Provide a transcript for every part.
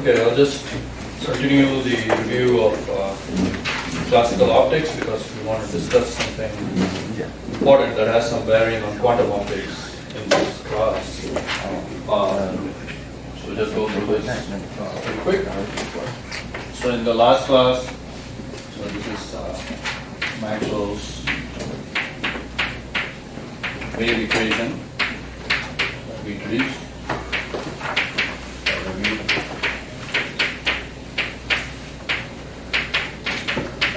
Okay, I'll just continue the review of classical optics because we want to discuss something important that has some bearing on quantum optics in this class. So just go through this pretty quick. So in the last class, so this is Maxwell's wave equation that we introduced.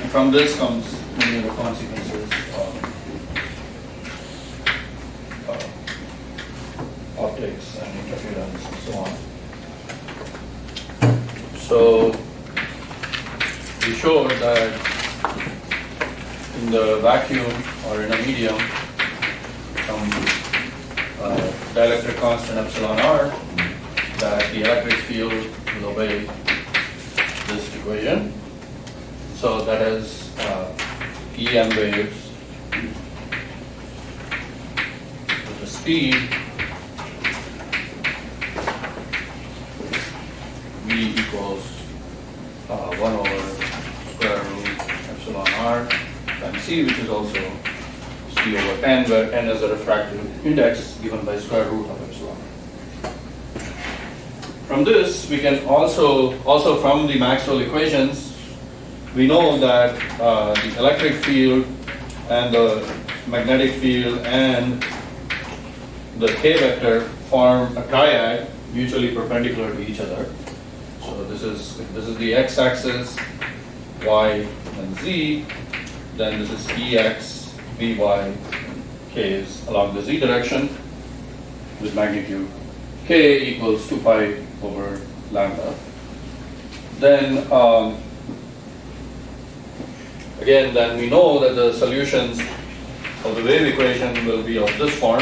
From this comes many of the consequences of optics and interference and so on. So we showed that in the vacuum or in a medium, some dielectric constant epsilon r, that the electric field will obey this equation. So that is EM waves with the speed V equals 1 over square root epsilon r times c, which is also c over n, where n is a refractive index given by square root of epsilon. From this, we can also from the Maxwell equations, we know that the electric field and the magnetic field and the k vector form a triad mutually perpendicular to each other. So this is the x-axis, y and z, then this is ex, by, k is along the z direction with magnitude k equals 2 pi over lambda. Then again, then we know that the solutions of the wave equation will be of this form.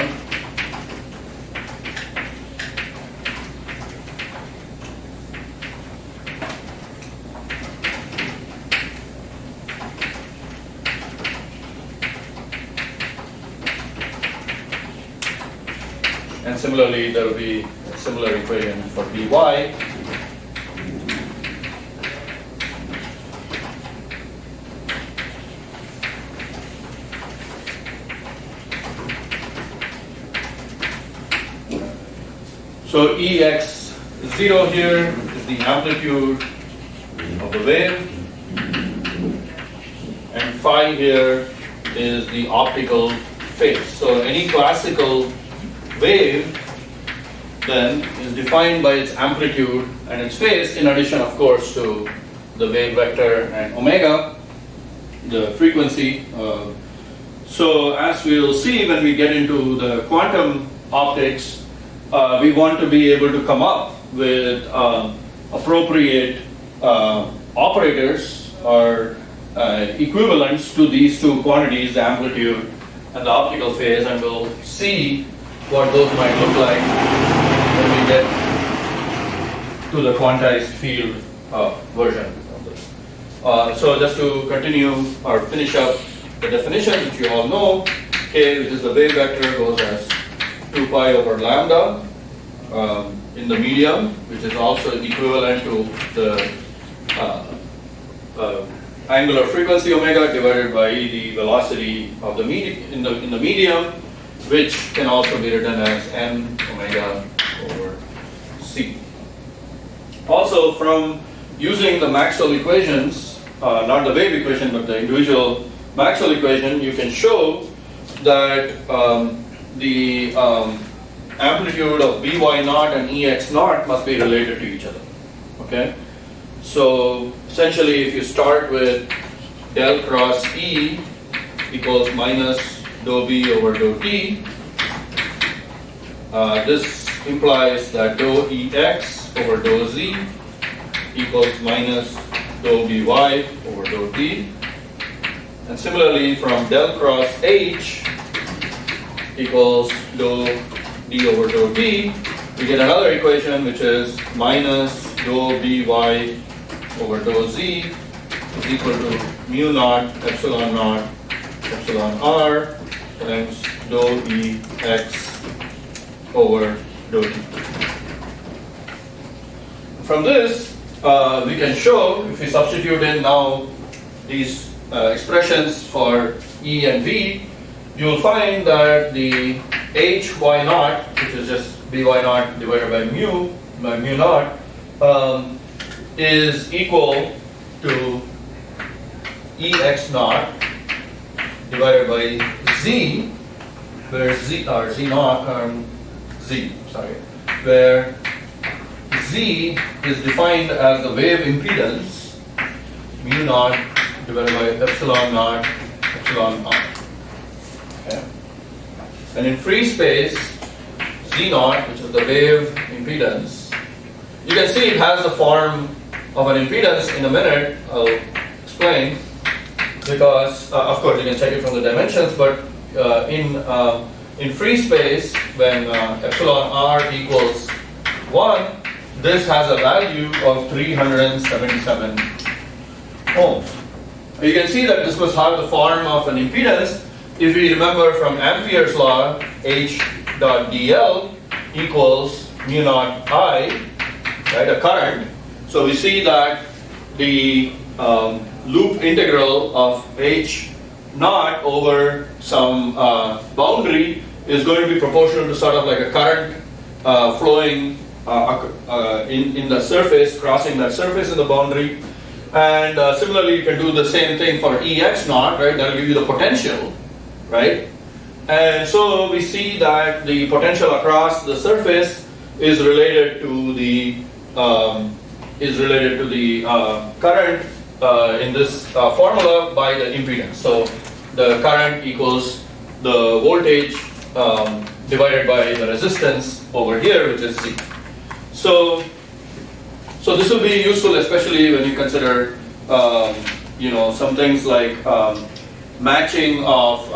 And similarly, there will be a similar equation for By. So Ex0 here is the amplitude of the wave, and phi here is the optical phase. So any classical wave then is defined by its amplitude and its phase, in addition, of course, to the wave vector and omega, the frequency. So as we will see when we get into the quantum optics, we want to be able to come up with appropriate operators or equivalents to these two quantities, the amplitude and the optical phase, and we'll see what those might look like when we get to the quantized field version of this. So just to continue or finish up the definition, which you all know, k, which is the wave vector, goes as 2 pi over lambda in the medium, which is also equivalent to the angular frequency omega divided by the velocity of the in the medium, which can also be written as m omega over c. Also, from using the Maxwell equations, not the wave equation, but the individual Maxwell equation, you can show that the amplitude of By naught and Ex naught must be related to each other. Okay? So essentially, if you start with del cross E equals minus dou B over dou T, this implies that dou Ex over dou Z equals minus dou By over dou T. And similarly, from del cross H equals dou D over dou T, we get another equation which is minus dou By over dou Z is equal to mu naught epsilon r times dou E x over dou t. From this, we can show, if we substitute in now these expressions for E and V, you will find that the h y naught, which is just by naught divided by mu naught, is equal to Ex naught divided by Z, where Z or Z naught where Z is defined as the wave impedance mu naught divided by epsilon naught. Okay. And in free space, Z naught, which is the wave impedance, you can see it has the form of an impedance. In a minute I'll explain, because of course you can check it from the dimensions, but in free space, when epsilon r equals 1, this has a value of 377 ohms. You can see that this must have the form of an impedance. If we remember from Ampere's law, H dot dl equals mu naught I, right, a current. So we see that the loop integral of H naught over some boundary is going to be proportional to sort of like a current flowing in the surface, crossing that surface in the boundary. And similarly, you can do the same thing for Ex naught, right? That will give you the potential, right? And so we see that the potential across the surface is related to the current in this formula by the impedance. So the current equals the voltage divided by the resistance over here, which is C. So this will be useful, especially when you consider some things like matching of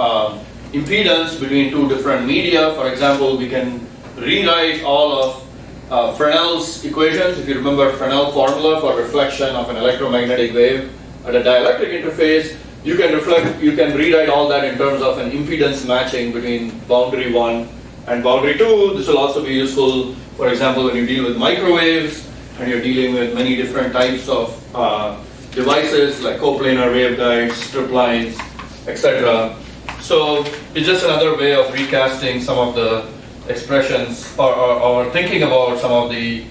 impedance between two different media. For example, we can rewrite all of Fresnel's equations. If you remember Fresnel formula for reflection of an electromagnetic wave at a dielectric interface, you can rewrite all that in terms of an impedance matching between boundary 1 and boundary 2. This will also be useful, for example, when you deal with microwaves and you're dealing with many different types of devices like coplanar waveguides, strip lines, etc. So it's just another way of recasting some of the expressions or thinking about some of the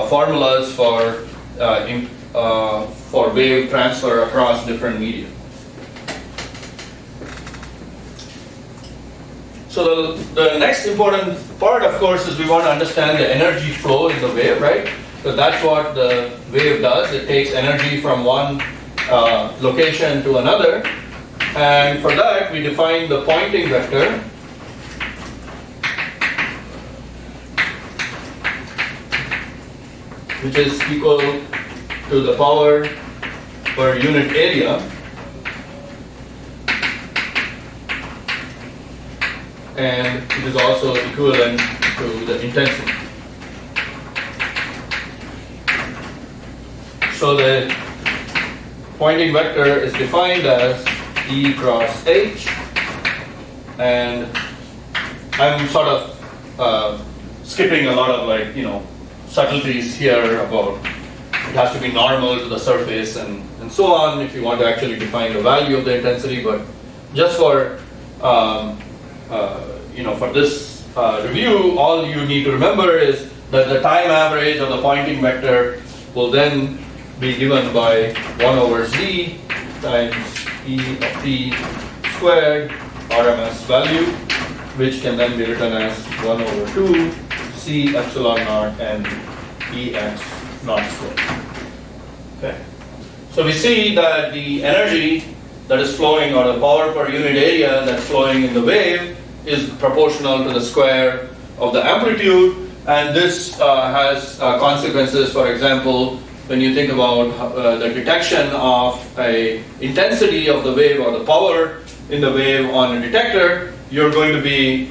formulas for wave transfer across different media. So the next important part, of course, is we want to understand the energy flow in the wave, right? So that's what the wave does. It takes energy from one location to another. And for that, we define the pointing vector, which is equal to the power per unit area, and it is also equivalent to the intensity. So the pointing vector is defined as E cross H, and I'm sort of skipping a lot of subtleties here about it has to be normal to the surface and so on if you want to actually define the value of the intensity. But just for for this review, all you need to remember is that the time average of the pointing vector will then be given by 1 over Z times E of t squared RMS value, which can then be written as 1 over 2 C epsilon naught and Ex naught squared. Okay. So we see that the energy that is flowing, or the power per unit area that's flowing in the wave, is proportional to the square of the amplitude, and this has consequences. For example, when you think about the detection of a intensity of the wave or the power in the wave on a detector, you're going to be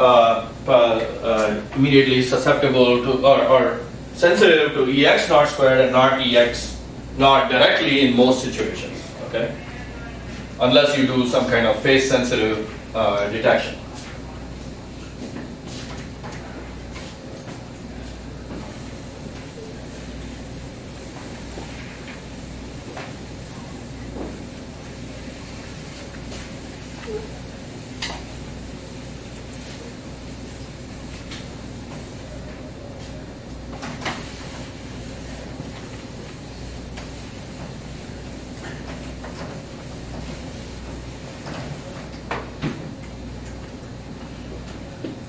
immediately susceptible to or sensitive to Ex naught squared and not Ex naught directly in most situations. Okay, unless you do some kind of phase sensitive detection.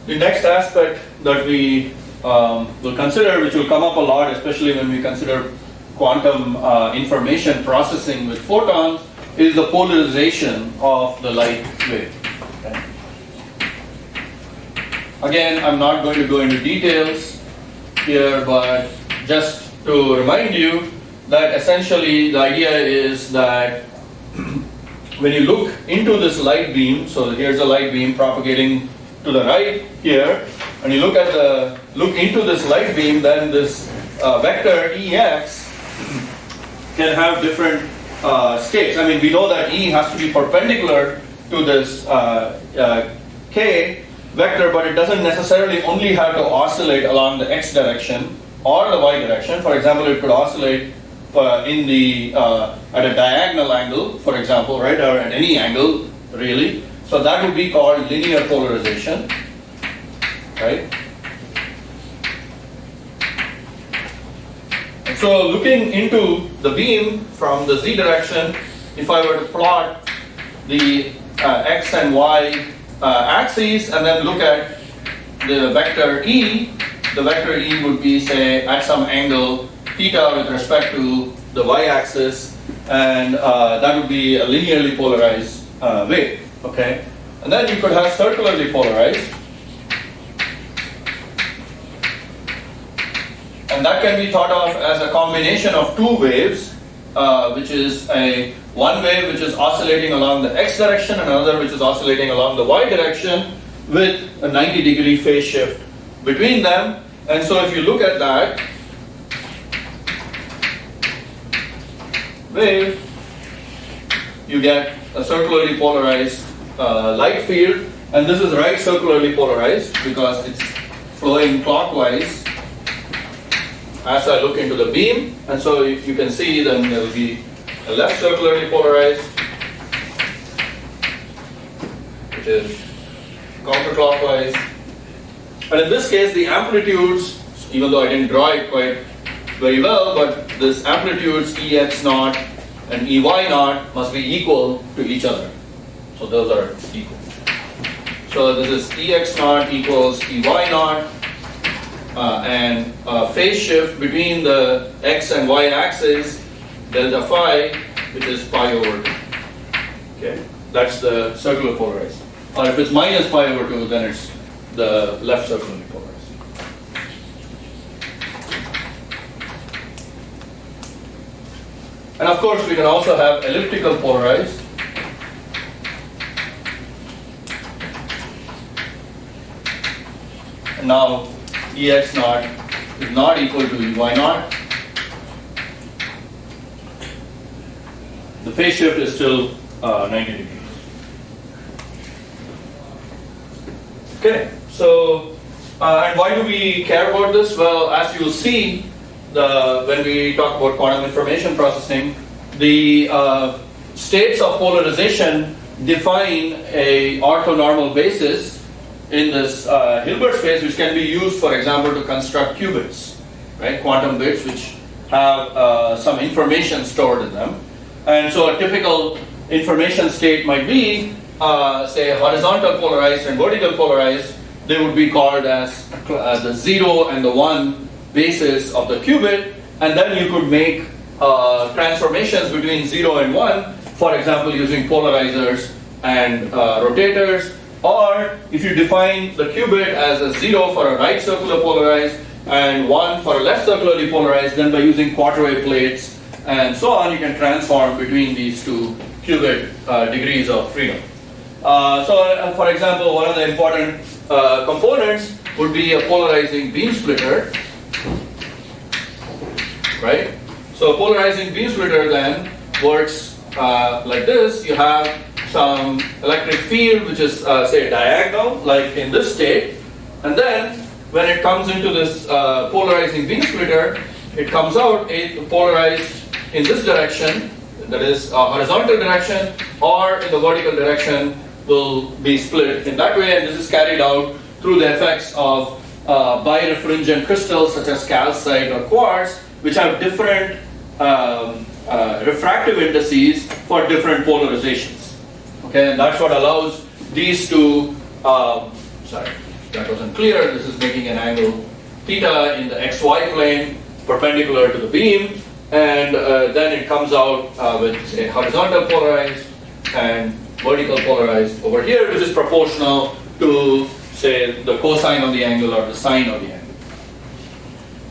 The next aspect that we will consider, which will come up a lot, especially when we consider quantum information processing with photons, is the polarization of the light wave. Okay. Again, I'm not going to go into details here, but just to remind you that essentially the idea is that when you look into this light beam, so here's a light beam propagating to the right here, and you look into this light beam, then this vector Ex can have different states. I mean, we know that E has to be perpendicular to this K vector, but it doesn't necessarily only have to oscillate along the X direction or the Y direction. For example, it could oscillate at a diagonal angle, for example, right, or at any angle, really. So that would be called linear polarization, right? And so looking into the beam from the Z direction, if I were to plot the X and Y axes and then look at the vector E, the vector E would be, say, at some angle theta with respect to the y-axis, and that would be a linearly polarized wave. Okay, and then you could have circularly polarized, and that can be thought of as a combination of two waves, which is one wave which is oscillating along the x direction and another which is oscillating along the y direction with a 90-degree phase shift between them. And so if you look at that wave, you get a circularly polarized light field, and this is right circularly polarized because it's flowing clockwise as I look into the beam. And so if you can see, then there will be a left circularly polarized, which is counterclockwise. And in this case, the amplitudes, even though I didn't draw it quite very well, but this amplitudes Ex naught and Ey naught must be equal to each other. So those are equal. So this is Ex naught equals Ey naught, and phase shift between the x and y axis, delta phi, which is pi over 2. Okay, that's the circular polarized. Or if it's minus pi over 2, then it's the left circularly polarized. And of course, we can also have elliptical polarized. And now Ex naught is not equal to Ey naught. The phase shift is still 90 degrees. Okay, so and why do we care about this? Well, as you'll see, when we talk about quantum information processing, the states of polarization define a orthonormal basis in this Hilbert space, which can be used, for example, to construct qubits, right? Quantum bits which have some information stored in them. And so a typical information state might be, say, horizontal polarized and vertical polarized. They would be called as the 0 and the 1 basis of the qubit, and then you could make transformations between 0 and 1, for example, using polarizers and rotators. Or if you define the qubit as a 0 for a right circular polarized and 1 for a left circularly polarized, then by using quarter-wave plates and so on, you can transform between these two qubit degrees of freedom. So for example, one of the important components would be a polarizing beam splitter, right? So a polarizing beam splitter then works like this. You have some electric field which is say diagonal, like in this state, and then when it comes into this polarizing beam splitter, it comes out polarized in this direction, that is horizontal direction, or in the vertical direction will be split in that way, and this is carried out through the effects of birefringent crystals such as calcite or quartz, which have different refractive indices for different polarizations. Okay, and that's what allows these to that wasn't clear, this is making an angle theta in the xy plane perpendicular to the beam, and then it comes out with, say, horizontal polarized and vertical polarized over here, which is proportional to, say, the cosine of the angle or the sine of the angle.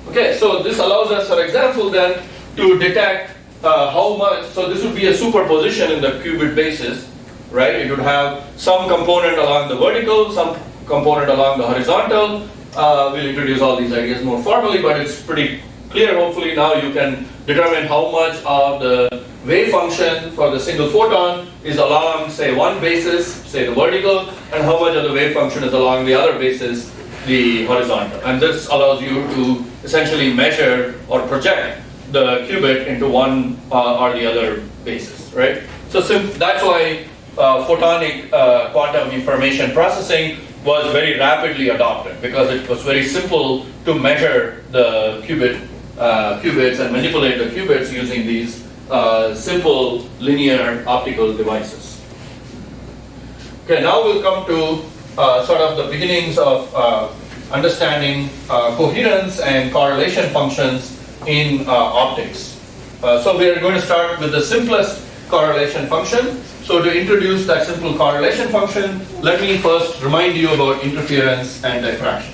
Okay, so this allows us, for example, then to detect how much, so this would be a superposition in the qubit basis, right? It would have some component along the vertical, some component along the horizontal. We'll introduce all these ideas more formally, but it's pretty clear. Hopefully now you can determine how much of the wave function for the single photon is along, say, one basis, say the vertical, and how much of the wave function is along the other basis, the horizontal. And this allows you to essentially measure or project the qubit into one or the other basis, right? So that's why photonic quantum information processing was very rapidly adopted, because it was very simple to measure the qubits and manipulate the qubits using these simple linear optical devices. Okay, now we'll come to sort of the beginnings of understanding coherence and correlation functions in optics. So we are going to start with the simplest correlation function. So to introduce that simple correlation function, let me first remind you about interference and diffraction.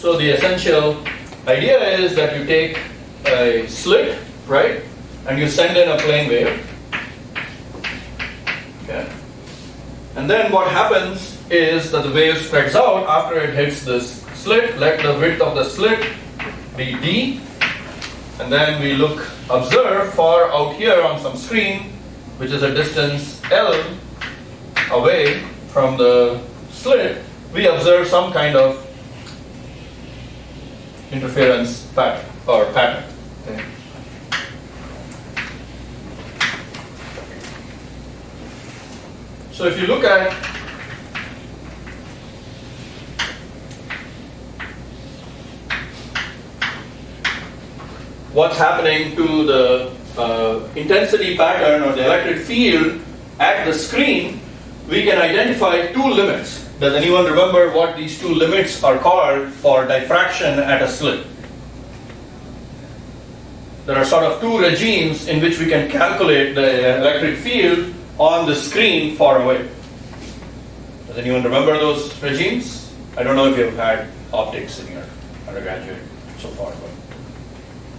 So the essential idea is that you take a slit, right, and you send in a plane wave. Okay. And then what happens is that the wave spreads out after it hits this slit. Let the width of the slit be d, and then we observe far out here on some screen, which is a distance L away from the slit, we observe some kind of interference pattern or pattern. Okay. So if you look at what's happening to the intensity pattern or the electric field at the screen, we can identify two limits. Does anyone remember what these two limits are called for diffraction at a slit? There are sort of two regimes in which we can calculate the electric field on the screen far away. Does anyone remember those regimes? I don't know if you've had optics in your undergraduate so far, but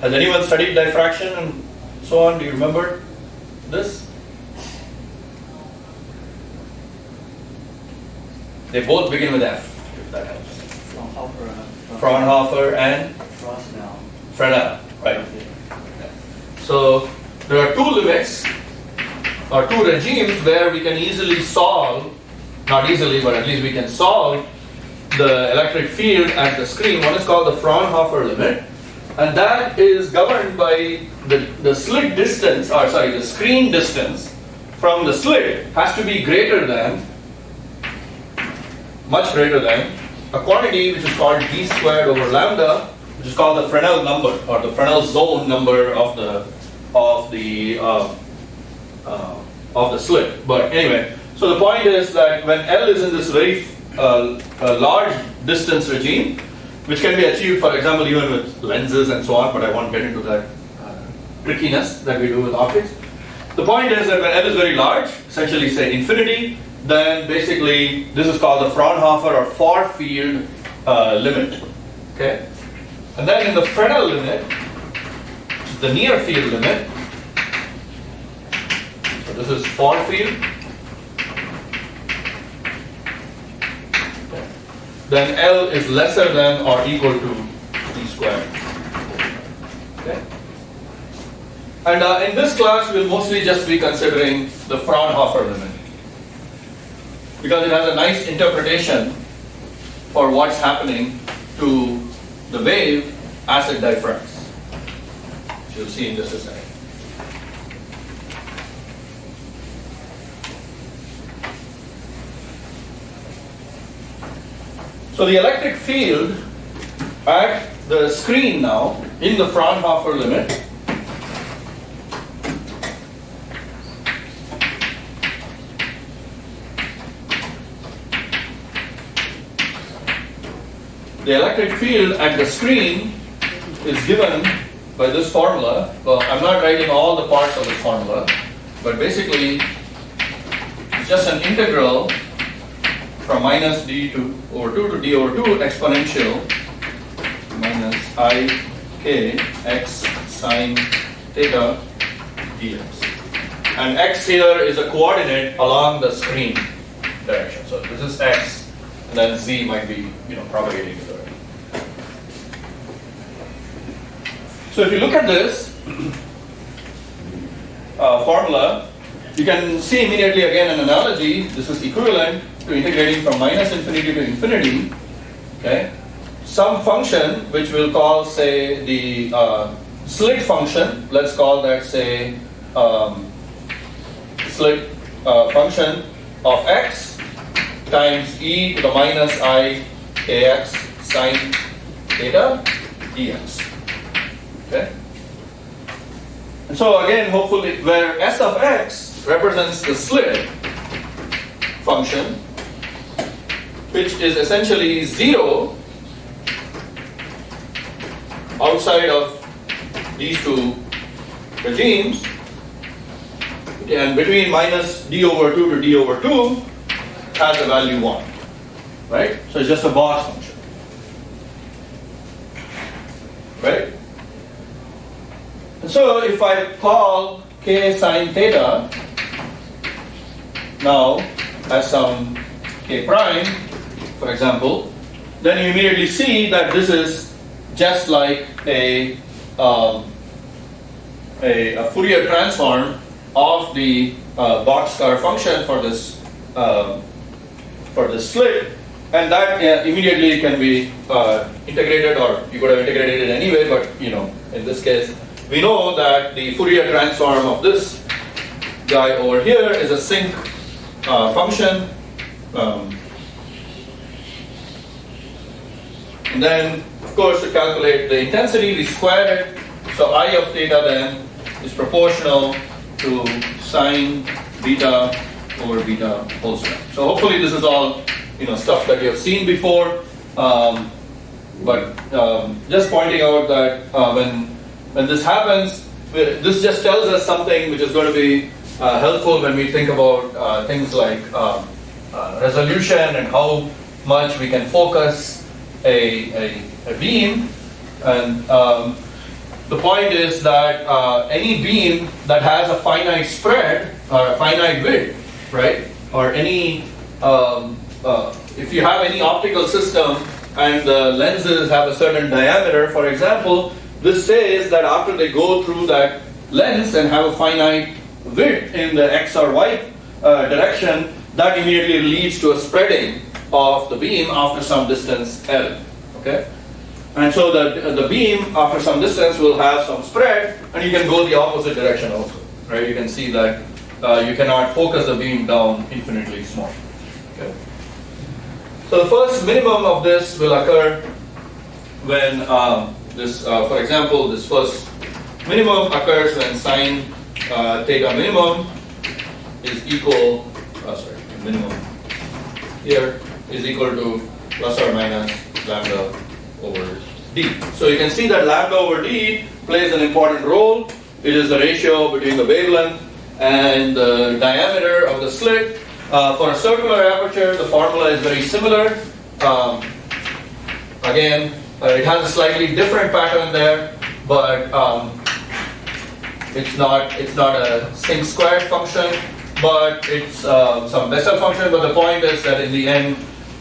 has anyone studied diffraction and so on? Do you remember this? They both begin with F, if that helps. Fraunhofer and Fresnel, right? So there are two limits or two regimes where we can easily solve, not easily, but at least we can solve the electric field at the screen. One is called the Fraunhofer limit, and that is governed by the slit distance, or sorry, the screen distance from the slit has to be greater than, much greater than, a quantity which is called d squared over lambda, which is called the Fresnel number or the Fresnel zone number of the slit. But anyway, so the point is that when L is in this very large distance regime, which can be achieved, for example, even with lenses and so on, but I won't get into that trickiness that we do with optics. The point is that when L is very large, essentially say infinity, then basically this is called the Fraunhofer or far field limit. Okay, and then in the Fresnel limit, which is the near field limit, so this is far field, okay, then L is lesser than or equal to d squared. Okay. And in this class, we'll mostly just be considering the Fraunhofer limit, because it has a nice interpretation for what's happening to the wave as it diffracts, which you'll see in just a second. So the electric field at the screen now in the Fraunhofer limit is given by this formula. Well, I'm not writing all the parts of this formula, but basically it's just an integral from minus d over 2 to d over 2 exponential minus I k x sine theta dx. And x here is a coordinate along the screen direction. So this is x, and then z might be propagating to the right. So if you look at this formula, you can see immediately again an analogy. This is equivalent to integrating from minus infinity to infinity, okay? Some function which we'll call, say, the slit function. Let's call that, say, slit function of x times e to the minus I kx sine theta dx. Okay? And so again, hopefully, where s of x represents the slit function, which is essentially 0 outside of these two regimes, and between minus d over 2 to d over 2 has a value 1, right? So it's just a box function, right? And so if I call k sine theta now as some k prime, for example, then you immediately see that this is just like a Fourier transform of the boxcar function for this slit, and that immediately can be integrated, or you could have integrated it anyway. But in this case, we know that the Fourier transform of this guy over here is a sinc function. And then, of course, to calculate the intensity, we square it. So I of theta then is proportional to sine beta over beta whole square. So hopefully this is all stuff that you have seen before. But just pointing out that when this happens, this just tells us something which is going to be helpful when we think about things like resolution and how much we can focus a beam. And the point is that any beam that has a finite spread or a finite width, right, or any if you have any optical system and the lenses have a certain diameter, for example, this says that after they go through that lens and have a finite width in the x or y direction, that immediately leads to a spreading of the beam after some distance L. Okay? And so the beam after some distance will have some spread, and you can go the opposite direction also. Right? You can see that you cannot focus the beam down infinitely small. Okay? So the first minimum of this will occur when for example, this first minimum occurs when sine theta minimum is equal, minimum here is equal to plus or minus lambda over d. So you can see that lambda over d plays an important role. It is the ratio between the wavelength and the diameter of the slit. For a circular aperture, the formula is very similar. Again, it has a slightly different pattern there, but it's not a sinc squared function, but it's some Bessel function. But the point is that in the end,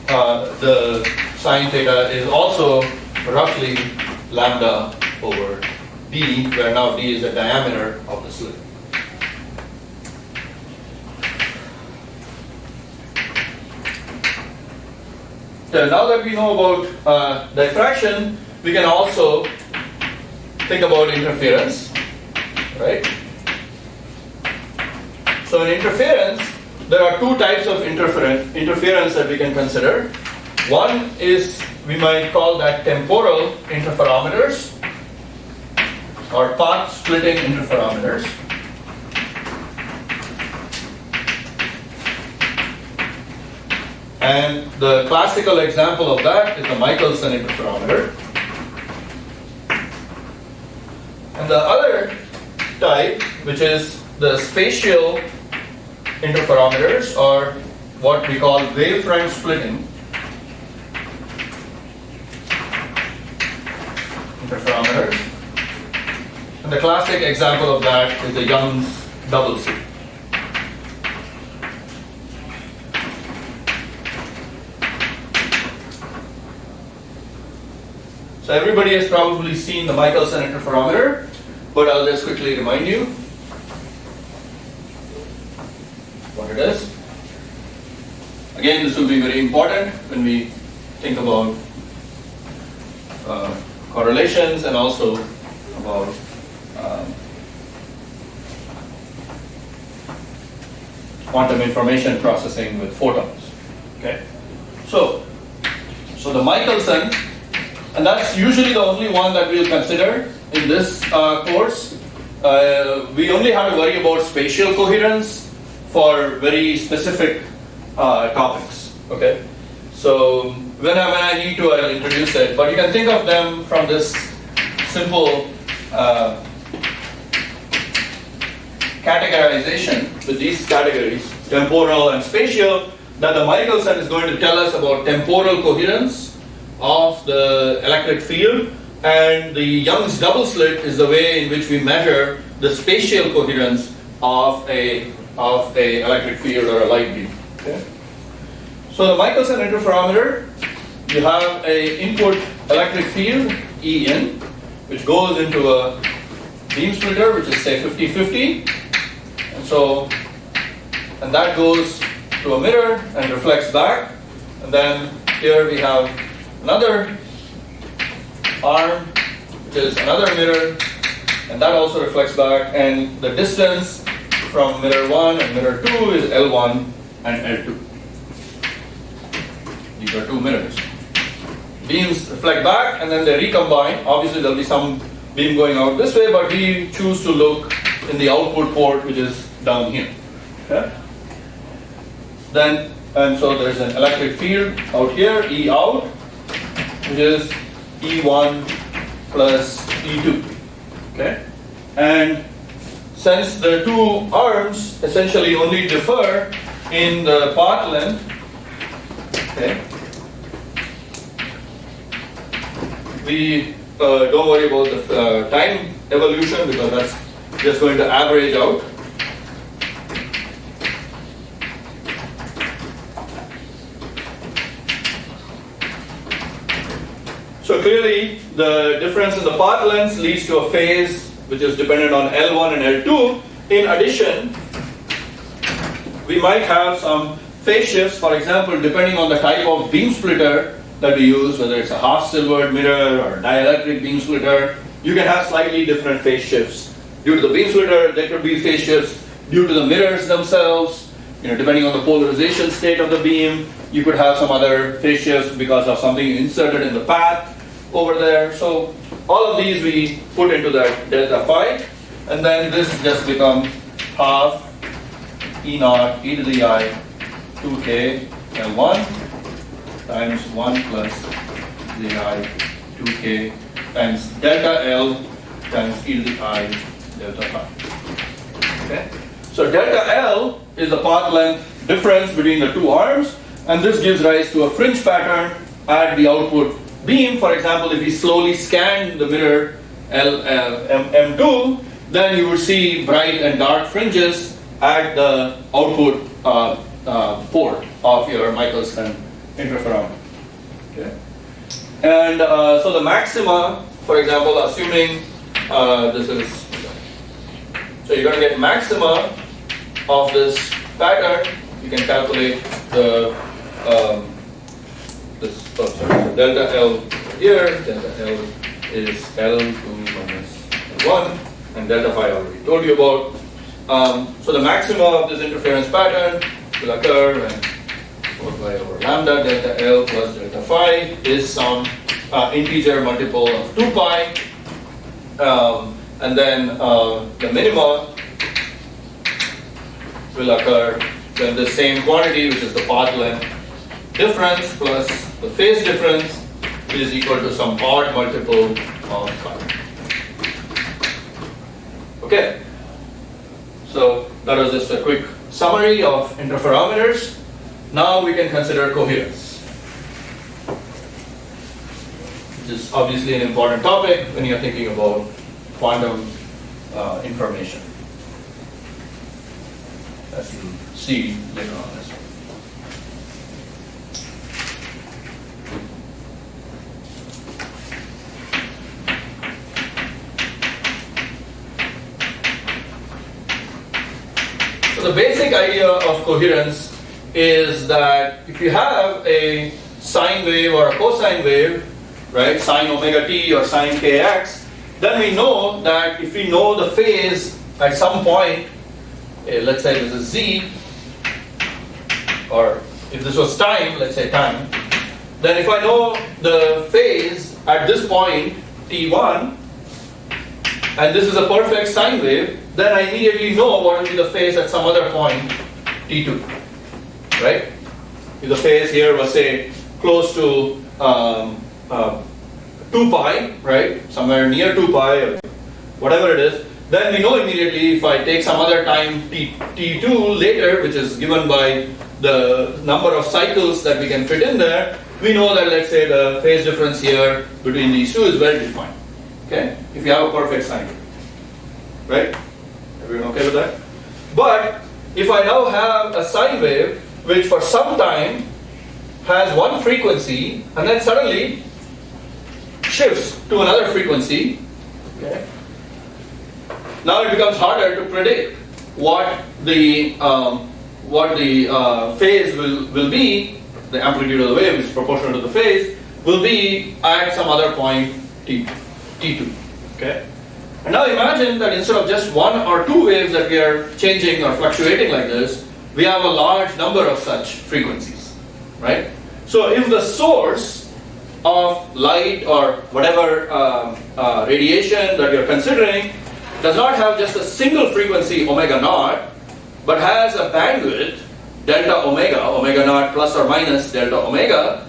the sine theta is also roughly lambda over d, where now d is the diameter of the slit. now that we know about diffraction, we can also think about interference, right? So in interference, there are two types of interference that we can consider. One is, we might call that temporal interferometers or path splitting interferometers. And the classical example of that is the Michaelson Interferometer. And the other type, which is the spatial interferometers, or what we call wavefront splitting interferometers. And the classic example of that is the Young's double slit. So everybody has probably seen the Michaelson Interferometer, but I'll just quickly remind you what it is. Again, this will be very important when we think about correlations and also about quantum information processing with photons. Okay, so the Michaelson, and that's usually the only one that we'll consider in this course. We only have to worry about spatial coherence for very specific topics. Okay, so when I need to, I'll introduce it. But you can think of them from this simple categorization with these categories, temporal and spatial, that the Michaelson is going to tell us about temporal coherence of the electric field, and the Young's double slit is the way in which we measure the spatial coherence of a electric field or a light beam. Okay. So the Michaelson interferometer, you have a input electric field E in, which goes into a beam splitter, which is say 50-50, and that goes to a mirror and reflects back, and then here we have another arm, which is another mirror, and that also reflects back, and the distance from mirror 1 and mirror 2 is L1 and L2. These are two mirrors. Beams reflect back and then they recombine. Obviously there will be some beam going out this way, but we choose to look in the output port, which is down here. Okay? And so there's an electric field out here, E out, which is E1 plus E2. Okay? And since the two arms essentially only differ in the path length, okay, we don't worry about the time evolution because that's just going to average out. So clearly the difference in the path lengths leads to a phase which is dependent on L1 and L2. In addition, we might have some phase shifts, for example, depending on the type of beam splitter that we use, whether it's a half-silvered mirror or a dielectric beam splitter, you can have slightly different phase shifts. Due to the beam splitter, there could be phase shifts due to the mirrors themselves. Depending on the polarization state of the beam, you could have some other phase shifts because of something inserted in the path over there. So all of these we put into that delta phi, and then this just becomes half E naught e to the I 2k L1 times 1 plus the I 2k times delta L times e to the I delta phi. Okay? So delta L is the path length difference between the two arms, and this gives rise to a fringe pattern at the output beam. For example, if we slowly scan the mirror M2, then you would see bright and dark fringes at the output port of your Michaelson interferometer. Okay. And so the maxima, for example, assuming this is, so you're going to get maxima of this pattern. You can calculate the this, oh sorry, so delta L here, delta L is L2 minus L1, and delta phi I already told you about. So the maxima of this interference pattern will occur when 4 pi over lambda delta L plus delta phi is some integer multiple of 2 pi, and then the minima will occur when the same quantity, which is the path length difference plus the phase difference, is equal to some odd multiple of pi. Okay, so that was just a quick summary of interferometers. Now we can consider coherence, which is obviously an important topic when you're thinking about quantum information, as you see later on as well. So the basic idea of coherence is that if you have a sine wave or a cosine wave, right, sine omega t or sine kx, then we know that if we know the phase at some point, let's say this is z, or if this was time, let's say time, then if I know the phase at this point, t1, and this is a perfect sine wave, then I immediately know what will be the phase at some other point, t2, right? If the phase here was, say, close to 2 pi, right, somewhere near 2 pi, or whatever it is, then we know immediately if I take some other time t2 later, which is given by the number of cycles that we can fit in there, we know that, let's say, the phase difference here between these two is well defined. Okay, if you have a perfect sine wave, right? Everyone okay with that? But if I now have a sine wave which for some time has one frequency and then suddenly shifts to another frequency, okay, now it becomes harder to predict what the phase will be. The amplitude of the wave is proportional to the phase will be at some other point t2. Okay. And now imagine that instead of just one or two waves that we are changing or fluctuating like this, we have a large number of such frequencies, right? So if the source of light or whatever radiation that you're considering does not have just a single frequency omega naught, but has a bandwidth delta omega naught plus or minus delta omega,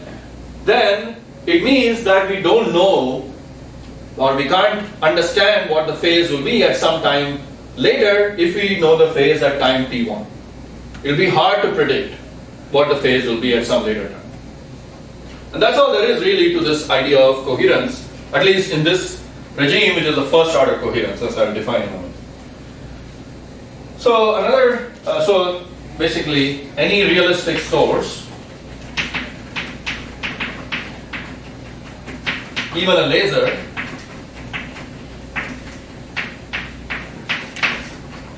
then it means that we don't know, or we can't understand what the phase will be at some time later if we know the phase at time t1. It will be hard to predict what the phase will be at some later time. And that's all there is really to this idea of coherence, at least in this regime, which is the first order coherence, as I'll define in a moment. So so basically any realistic source, even a laser,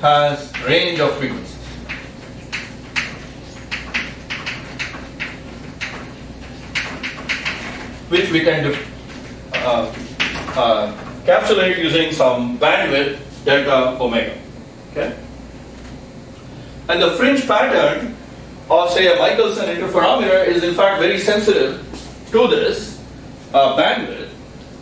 has range of frequencies. Which we can encapsulate using some bandwidth delta omega. Okay? And the fringe pattern of, say, a Michaelson interferometer is in fact very sensitive to this bandwidth,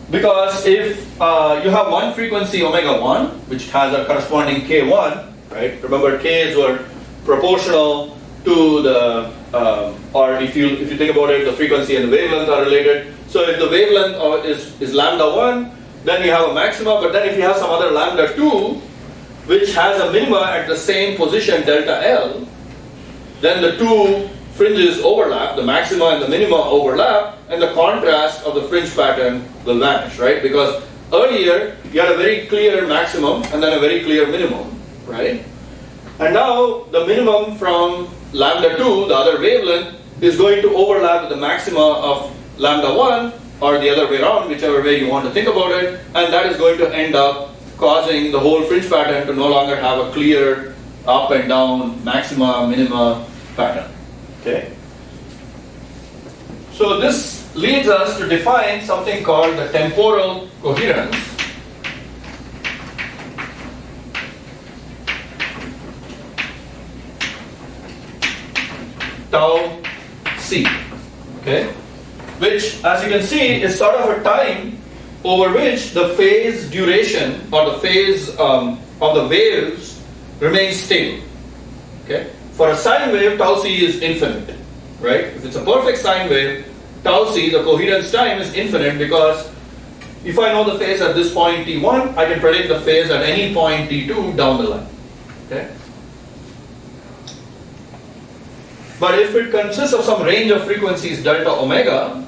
because if you have one frequency omega 1, which has a corresponding k1, right? Remember, k's were proportional to the, or if you think about it, the frequency and the wavelength are related. So if the wavelength is lambda 1, then you have a maxima, but then if you have some other lambda 2, which has a minima at the same position delta L, then the two fringes overlap, the maxima and the minima overlap, and the contrast of the fringe pattern will vanish, right? Because earlier you had a very clear maximum and then a very clear minimum, right? And now the minimum from lambda 2, the other wavelength, is going to overlap with the maxima of lambda 1, or the other way around, whichever way you want to think about it, and that is going to end up causing the whole fringe pattern to no longer have a clear up and down maxima, minima pattern. Okay. So this leads us to define something called the temporal coherence. Tau c, okay, which, as you can see, is sort of a time over which the phase duration or the phase of the waves remains stable. Okay, for a sine wave, tau c is infinite, right? If it's a perfect sine wave, tau c, the coherence time, is infinite, because if I know the phase at this point t1, I can predict the phase at any point t2 down the line. Okay. But if it consists of some range of frequencies delta omega,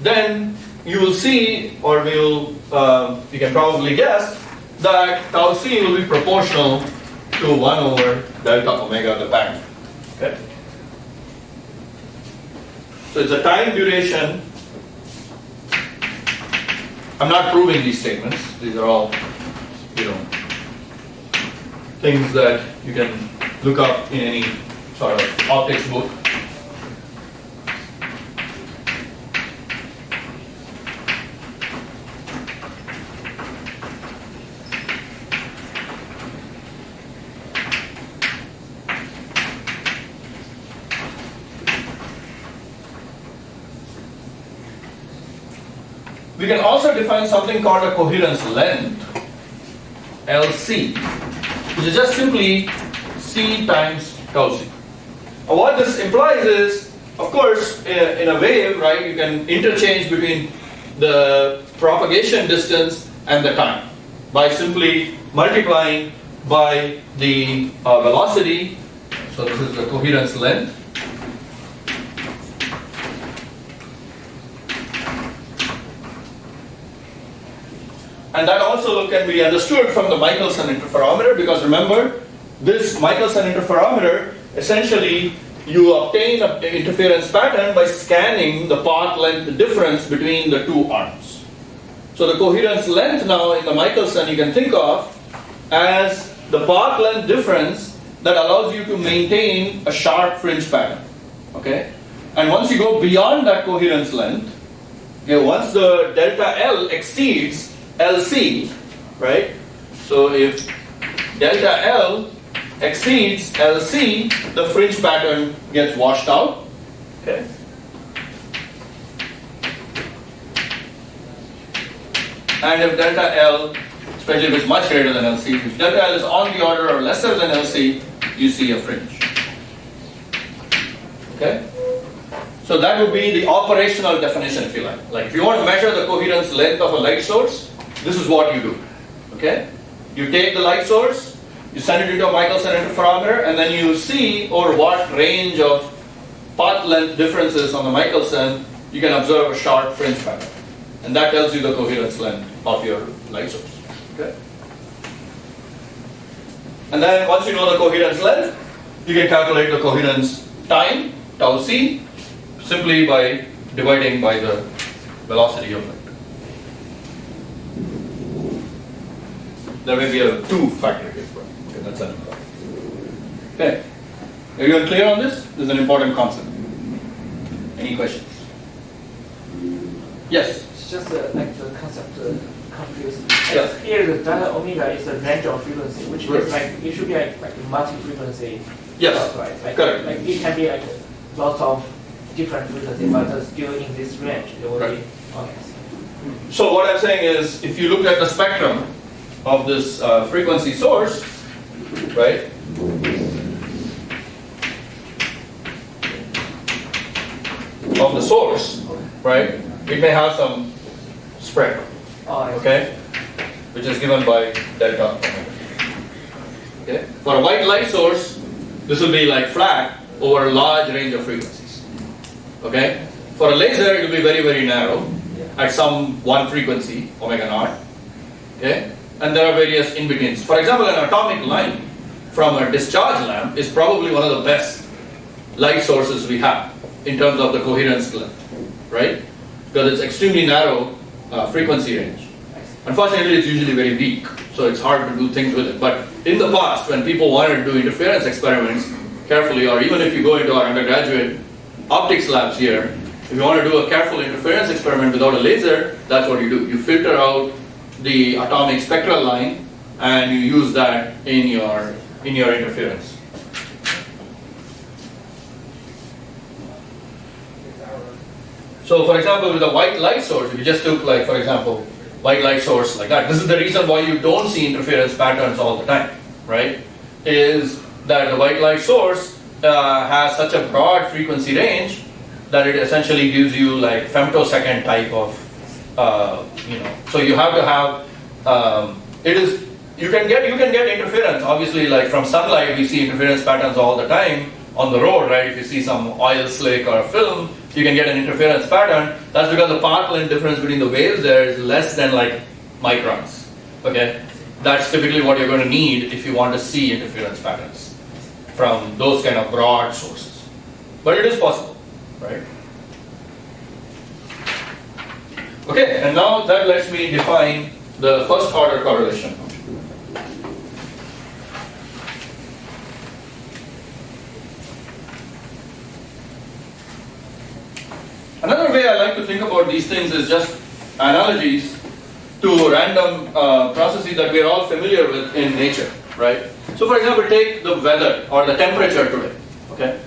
then you will see, or you can probably guess, that tau c will be proportional to 1 over delta omega, the band. Okay? So it's a time duration. I'm not proving these statements. These are all, things that you can look up in any sort of optics book. We can also define something called a coherence length, LC, which is just simply C times tau c. What this implies is, of course, in a wave, right, you can interchange between the propagation distance and the time by simply multiplying by the velocity. So this is the coherence length. And that also can be understood from the Michelson interferometer, because remember, this Michelson interferometer, essentially you obtain an interference pattern by scanning the path length difference between the two arms. So the coherence length now in the Michelson you can think of as the path length difference that allows you to maintain a sharp fringe pattern. Okay? And once you go beyond that coherence length, okay, once the delta L exceeds LC, right? So if delta L exceeds LC, the fringe pattern gets washed out. Okay? And if delta L, especially if it's much greater than LC, if delta L is on the order or lesser than LC, you see a fringe. Okay? So that would be the operational definition, if you like. Like if you want to measure the coherence length of a light source, this is what you do. Okay? You take the light source, you send it into a Michelson interferometer, and then you see over what range of path length differences on the Michelson you can observe a sharp fringe pattern. And that tells you the coherence length of your light source. Okay? And then once you know the coherence length, you can calculate the coherence time, tau c, simply by dividing by the velocity of light. There may be a 2 factor here. Okay, that's an important. Okay. Are you clear on this? This is an important concept. Any questions? Yes? It's just like the concept confused. Yes. Here the delta omega is the range of frequency, which Right. is like it should be like multi-frequency. Yes. Right? Like, Correct. Like it can be like lots of different frequencies, but still in this range. It will Right. be okay. So what I'm saying is, if you look at the spectrum of this frequency source, right? Of the source, right? It may have some spread, okay? Which is given by delta omega. Okay? For a white light source, this will be like flat over a large range of frequencies. Okay? For a laser, it will be very, very narrow at some one frequency, omega naught. Okay? And there are various in-betweens. For example, an atomic line from a discharge lamp is probably one of the best light sources we have in terms of the coherence length, right? Because it's extremely narrow frequency range. Unfortunately, it's usually very weak, so it's hard to do things with it. But in the past, when people wanted to do interference experiments carefully, or even if you go into our undergraduate optics labs here, if you want to do a careful interference experiment without a laser, that's what you do. You filter out the atomic spectral line and you use that in your interference. So for example, with a white light source, if you just took, like, for example, white light source like that, this is the reason why you don't see interference patterns all the time, right? Is that the white light source has such a broad frequency range that it essentially gives you like femtosecond type of, so you have to have, you can get interference, obviously, like from sunlight we see interference patterns all the time on the road, right? If you see some oil slick or a film, you can get an interference pattern. That's because the path length difference between the waves there is less than like microns, okay? That's typically what you're going to need if you want to see interference patterns from those kind of broad sources. But it is possible, right? Okay, and now that lets me define the first order correlation. Another way I like to think about these things is just analogies to random processes that we are all familiar with in nature, right? So for example, take the weather or the temperature today, okay?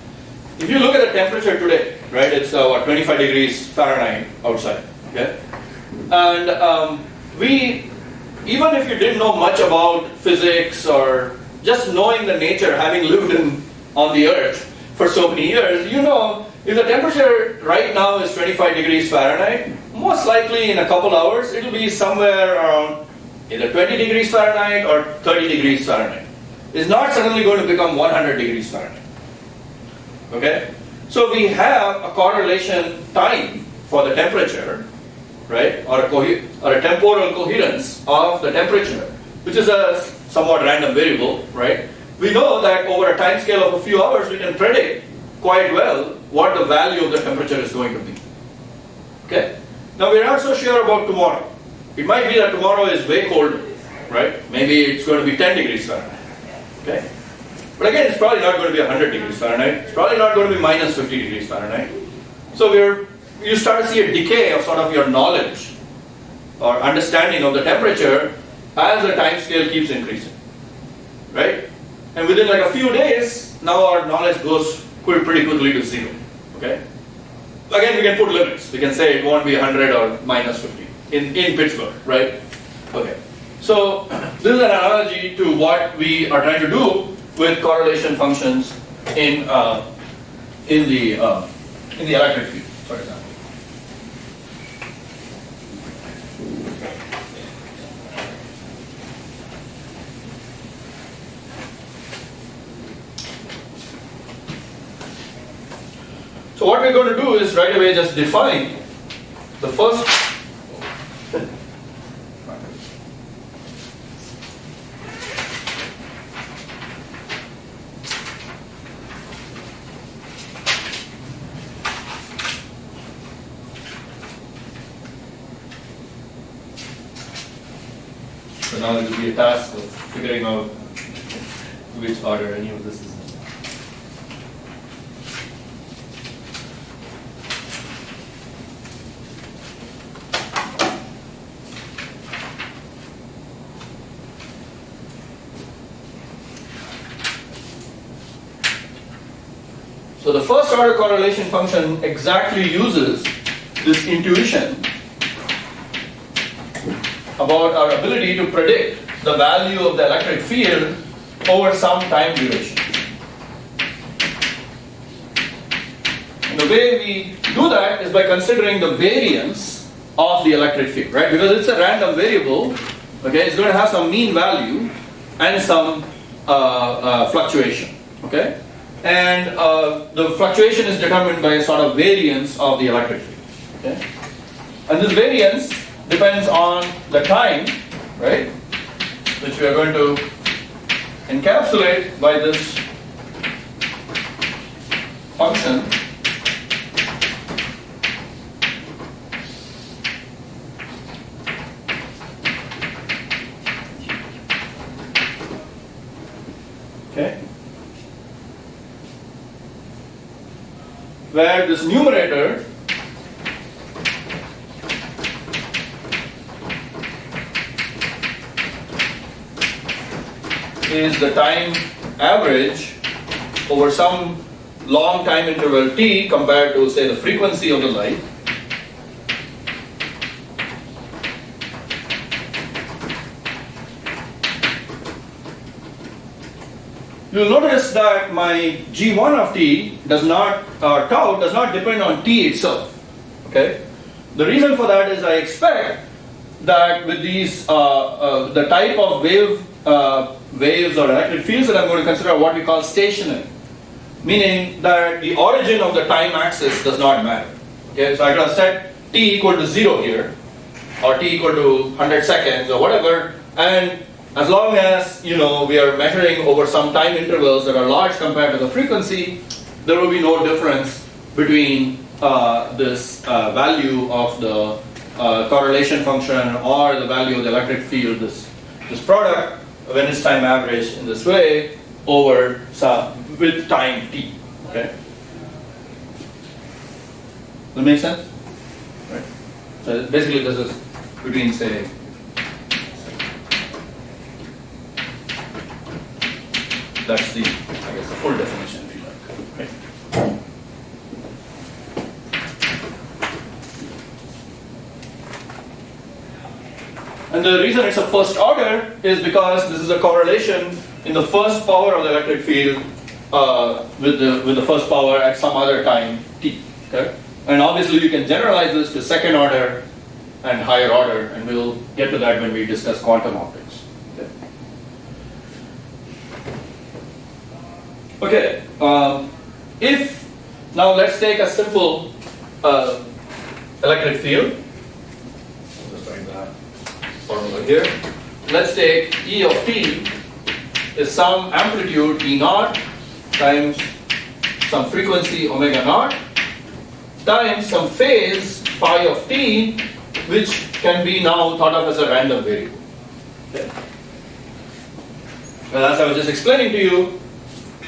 If you look at the temperature today, right, it's 25 degrees Fahrenheit outside, okay? And even if you didn't know much about physics or just knowing the nature, having lived on the earth for so many years, you know, if the temperature right now is 25 degrees Fahrenheit, most likely in a couple hours, it'll be somewhere around either 20 degrees Fahrenheit or 30 degrees Fahrenheit. It's not suddenly going to become 100 degrees Fahrenheit. Okay? So we have a correlation time for the temperature, right? Or a temporal coherence of the temperature, which is a somewhat random variable, right? We know that over a time scale of a few hours, we can predict quite well what the value of the temperature is going to be. Okay? Now we're not so sure about tomorrow. It might be that tomorrow is way colder, right? Maybe it's going to be 10 degrees Fahrenheit. Okay? But again, it's probably not going to be 100 degrees Fahrenheit. It's probably not going to be minus 50 degrees Fahrenheit. So you start to see a decay of sort of your knowledge or understanding of the temperature as the time scale keeps increasing, right? And within like a few days, now our knowledge goes pretty quickly to zero, okay? Again, we can put limits. We can say it won't be 100 or minus 50 in Pittsburgh, right? Okay. So this is an analogy to what we are trying to do with correlation functions in the electric field, for example. So what we're going to do is right away just define the first so now it will be a task of figuring out which order any of this is in. So the first order correlation function exactly uses this intuition about our ability to predict the value of the electric field over some time duration. And the way we do that is by considering the variance of the electric field, right? Because it's a random variable, okay? It's going to have some mean value and some fluctuation, okay? And the fluctuation is determined by a sort of variance of the electric field, okay? And this variance depends on the time, right, which we are going to encapsulate by this function where this numerator is the time average over some long time interval t compared to, say, the frequency of the light. You'll notice that my g1 of t does not, or tau does not depend on t itself. Okay? The reason for that is I expect that with these, the type of waves or electric fields that I'm going to consider are what we call stationary, meaning that the origin of the time axis does not matter. Okay? So I'm going to set t equal to 0 here, or t equal to 100 seconds or whatever, and as long as we are measuring over some time intervals that are large compared to the frequency, there will be no difference between this value of the correlation function or the value of the electric field, this product, when it's time averaged in this way over with time t. Okay, does that make sense? Right. So basically, this is between, say, that's the, I guess, the full definition, if you like. Right? And the reason it's a first order is because this is a correlation in the first power of the electric field with the first power at some other time t. Okay? And obviously you can generalize this to second order and higher order, and we'll get to that when we discuss quantum optics. Okay, if now let's take a simple electric field. I'll just write that formula here. Let's take E of t is some amplitude E naught times some frequency omega naught times some phase phi of t, which can be now thought of as a random variable. Okay. Well, as I was just explaining to you,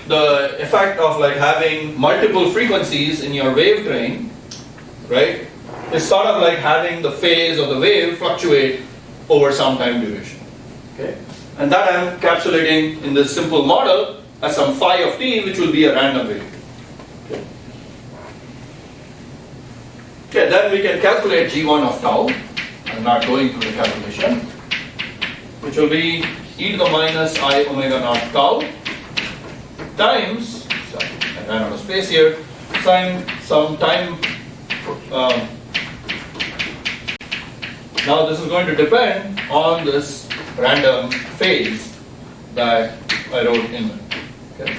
the effect of like having multiple frequencies in your wave train, right, is sort of like having the phase of the wave fluctuate over some time duration. Okay, and that I'm encapsulating in this simple model as some phi of t, which will be a random variable. Okay. Okay, then we can calculate g1 of tau. I'm not going through the calculation, which will be e to the minus I omega naught tau times, sorry, I ran out of space here, some time, now this is going to depend on this random phase that I wrote in. Okay.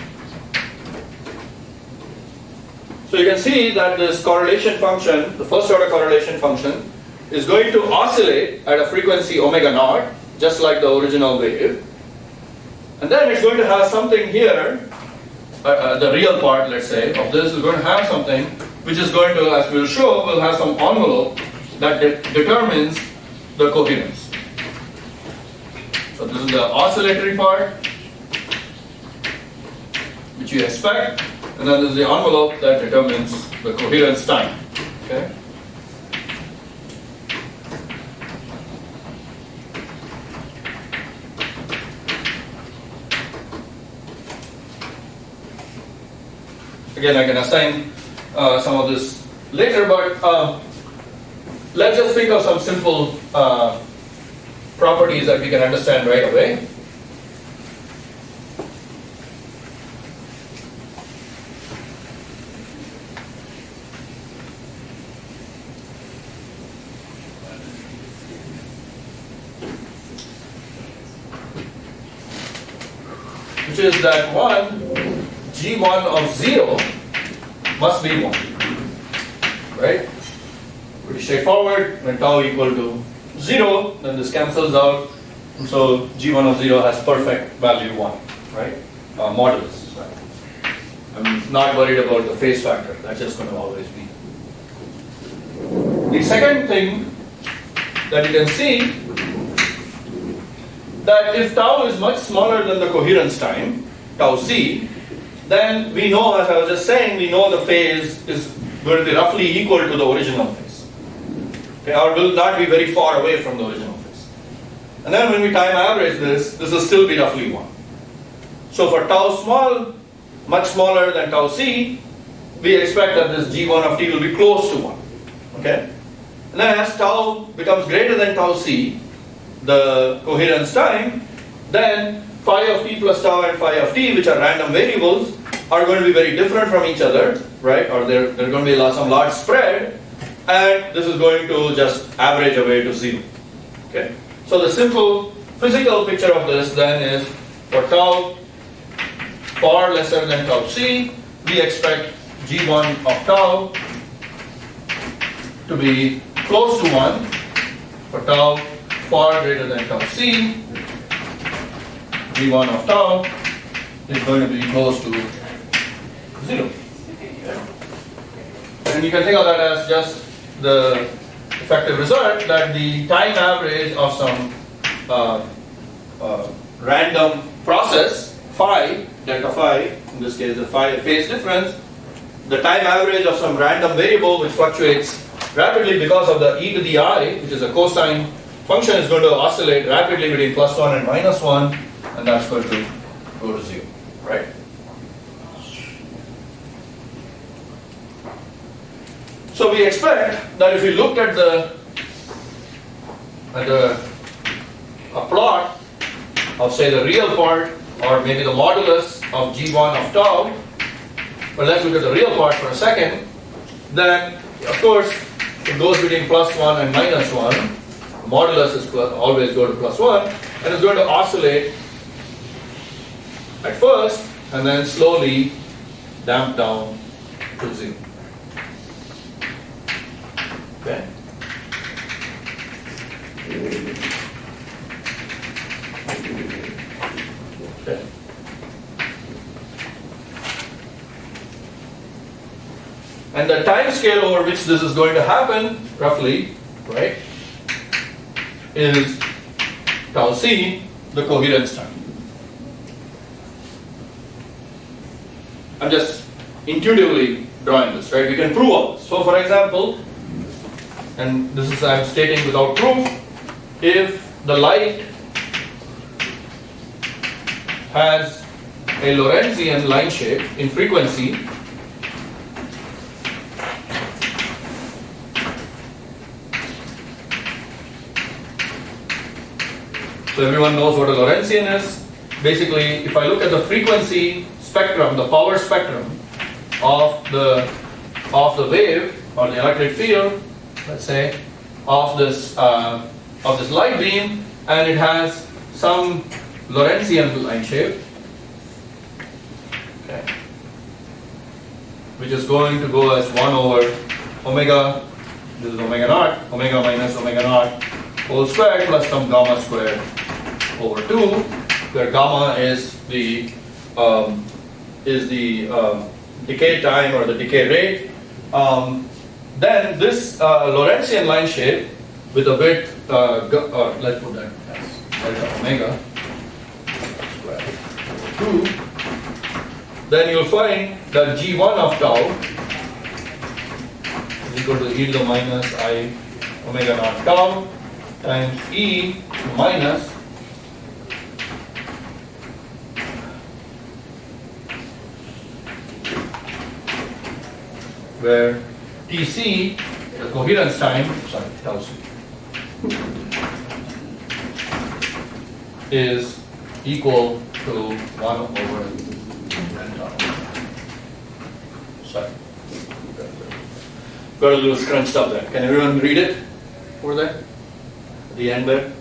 So you can see that this correlation function, the first order correlation function, is going to oscillate at a frequency omega naught, just like the original wave. And then it's going to have something here, the real part, let's say, of this is going to have something which is going to, as we'll show, will have some envelope that determines the coherence. So this is the oscillatory part, which you expect, and then this is the envelope that determines the coherence time. Okay? Again, I can assign some of this later, but let's just think of some simple properties that we can understand right away. Which is that G1 of 0 must be 1, right? Pretty straightforward. When tau equal to 0, then this cancels out, and so G1 of 0 has perfect value 1, right? Modulus. Right? I'm not worried about the phase factor. That's just going to always be. The second thing that you can see, that if tau is much smaller than the coherence time, tau c, then we know, as I was just saying, we know the phase is going to be roughly equal to the original phase. Okay, or will not be very far away from the original phase. And then when we time average this will still be roughly 1. So for tau small, much smaller than tau c, we expect that this g1 of t will be close to 1. Okay? And then as tau becomes greater than tau c, the coherence time, then phi of t plus tau and phi of t, which are random variables, are going to be very different from each other, right? Or they're going to be some large spread, and this is going to just average away to 0. Okay? So the simple physical picture of this then is for tau far lesser than tau c, we expect g1 of tau to be close to 1. For tau far greater than tau c, g1 of tau is going to be close to 0. And you can think of that as just the effective result that the time average of some random process, phi, delta phi, in this case the phi phase difference, the time average of some random variable which fluctuates rapidly because of the e to the I, which is a cosine function, is going to oscillate rapidly between +1 and -1, and that's going to go to 0, right? So we expect that if we looked at a plot of, say, the real part, or maybe the modulus of g1 of tau, but let's look at the real part for a second, then of course it goes between +1 and -1. Modulus is always go to +1, and it's going to oscillate at first and then slowly damp down to 0. Okay. Okay. And the time scale over which this is going to happen, roughly, right, is tau c, the coherence time. I'm just intuitively drawing this, right? We can prove all this. So for example, and this is I'm stating without proof, if the light has a Lorentzian line shape in frequency, so everyone knows what a Lorentzian is. Basically, if I look at the frequency spectrum, the power spectrum of the wave or the electric field, let's say, of this light beam, and it has some Lorentzian line shape, okay, which is going to go as 1 over omega, this is omega naught, omega minus omega naught whole squared plus some gamma squared over 2, where gamma is the decay time or the decay rate. Then this Lorentzian line shape with a width, let's put that as delta omega squared over 2, then you'll find that g1 of tau is equal to e to the minus I omega naught tau times e minus where Tc, the coherence time, sorry, tau c, is equal to 1 over delta. Sorry. Got a little scrunched up there. Can everyone read it over there? At the end there?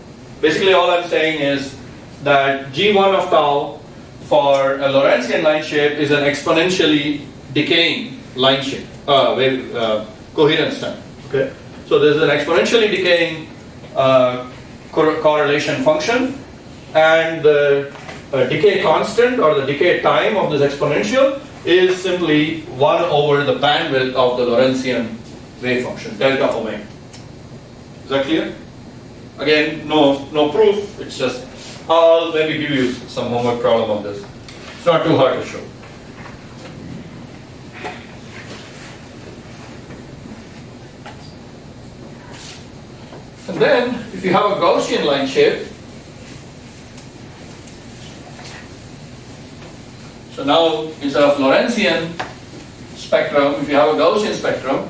Basically all I'm saying is that G1 of tau for a Lorentzian line shape is an exponentially decaying line shape, coherence time. Okay, so there's an exponentially decaying correlation function, and the decay constant or the decay time of this exponential is simply 1 over the bandwidth of the Lorentzian wave function, delta omega. Is that clear? Again, no proof. It's just I'll maybe give you some homework problem on this. It's not too hard to show. And then, if you have a Gaussian line shape, so now instead of Lorentzian spectrum, if you have a Gaussian spectrum,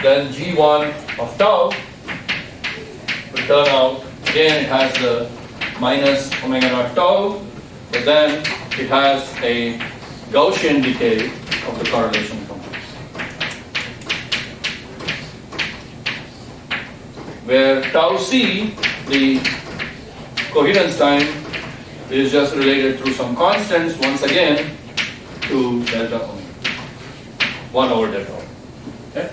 then G1 of tau will turn out, again it has the minus omega naught tau, but then it has a Gaussian decay of the correlation function, where tau c, the coherence time, is just related through some constants once again to delta omega, 1 over delta omega. Okay?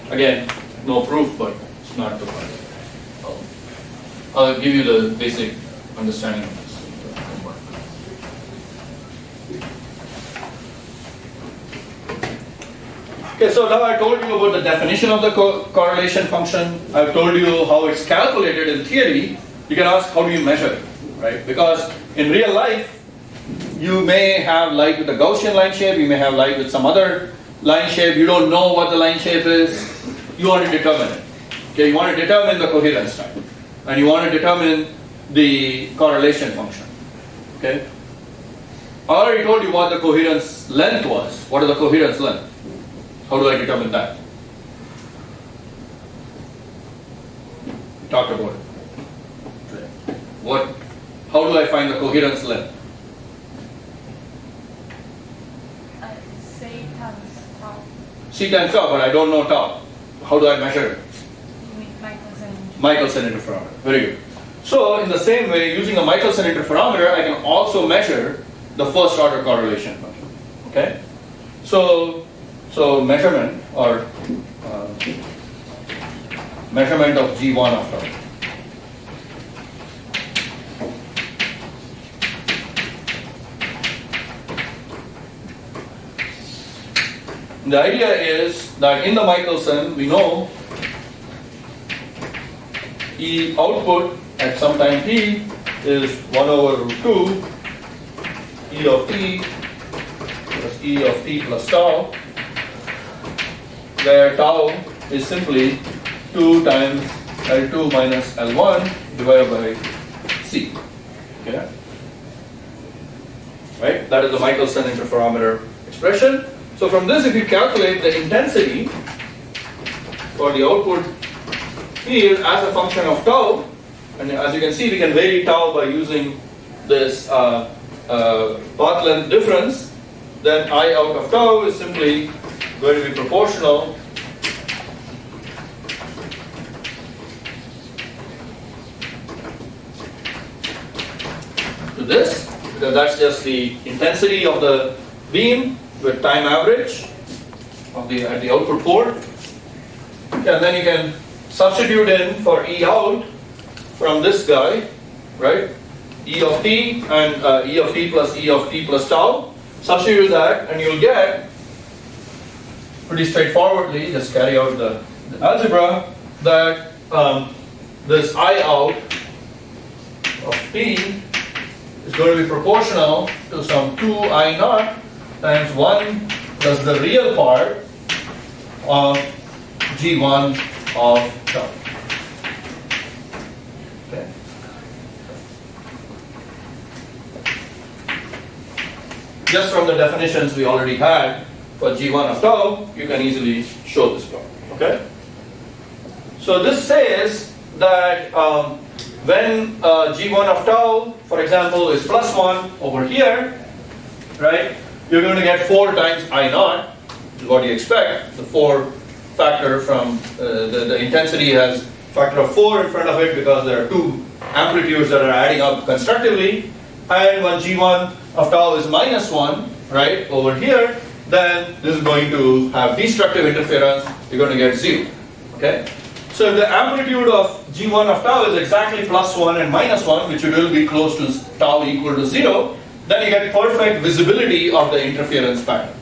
Again, no proof, but it's not too hard. I'll give you the basic understanding of this. Okay, so now I told you about the definition of the correlation function. I've told you how it's calculated in theory. You can ask, how do you measure it, right? Because in real life, you may have light with a Gaussian line shape, you may have light with some other line shape, you don't know what the line shape is, you want to determine it. Okay, you want to determine the coherence time, and you want to determine the correlation function. Okay? I already told you what the coherence length was. What is the coherence length? How do I determine that? We talked about it. How do I find the coherence length? C times tau. C times tau, but I don't know tau. How do I measure it? Michaelson Interferometer. Very good. So, in the same way, using a Michaelson Interferometer, I can also measure the first order correlation function. Okay? So measurement or measurement of G1 of tau. The idea is that in the Michelson, we know E output at some time t is 1 over root 2 E of t plus E of t plus tau, where tau is simply 2 times L2 minus L1 divided by C. Okay? Right? That is the Michaelson Interferometer expression. So from this, if you calculate the intensity for the output field as a function of tau, and as you can see, we can vary tau by using this path length difference, then I out of tau is simply going to be proportional to this, because that's just the intensity of the beam with time average of at the output port. And then you can substitute in for E out from this guy, right? E of t and E of t plus tau. Substitute that and you'll get, pretty straightforwardly, just carry out the algebra, that this I out of t is going to be proportional to some 2 I naught times 1 plus the real part of G1 of tau. Okay. Just from the definitions we already had for G1 of tau, you can easily show this problem. Okay? So this says that when G1 of tau, for example, is plus 1 over here, right? You're going to get 4 times I naught, which is what you expect. The 4 factor from the intensity has factor of 4 in front of it because there are 2 amplitudes that are adding up constructively. And when G1 of tau is minus 1, right, over here, then this is going to have destructive interference. You're going to get 0. Okay? So if the amplitude of G1 of tau is exactly plus 1 and minus 1, which will be close to tau equal to 0, then you get perfect visibility of the interference pattern.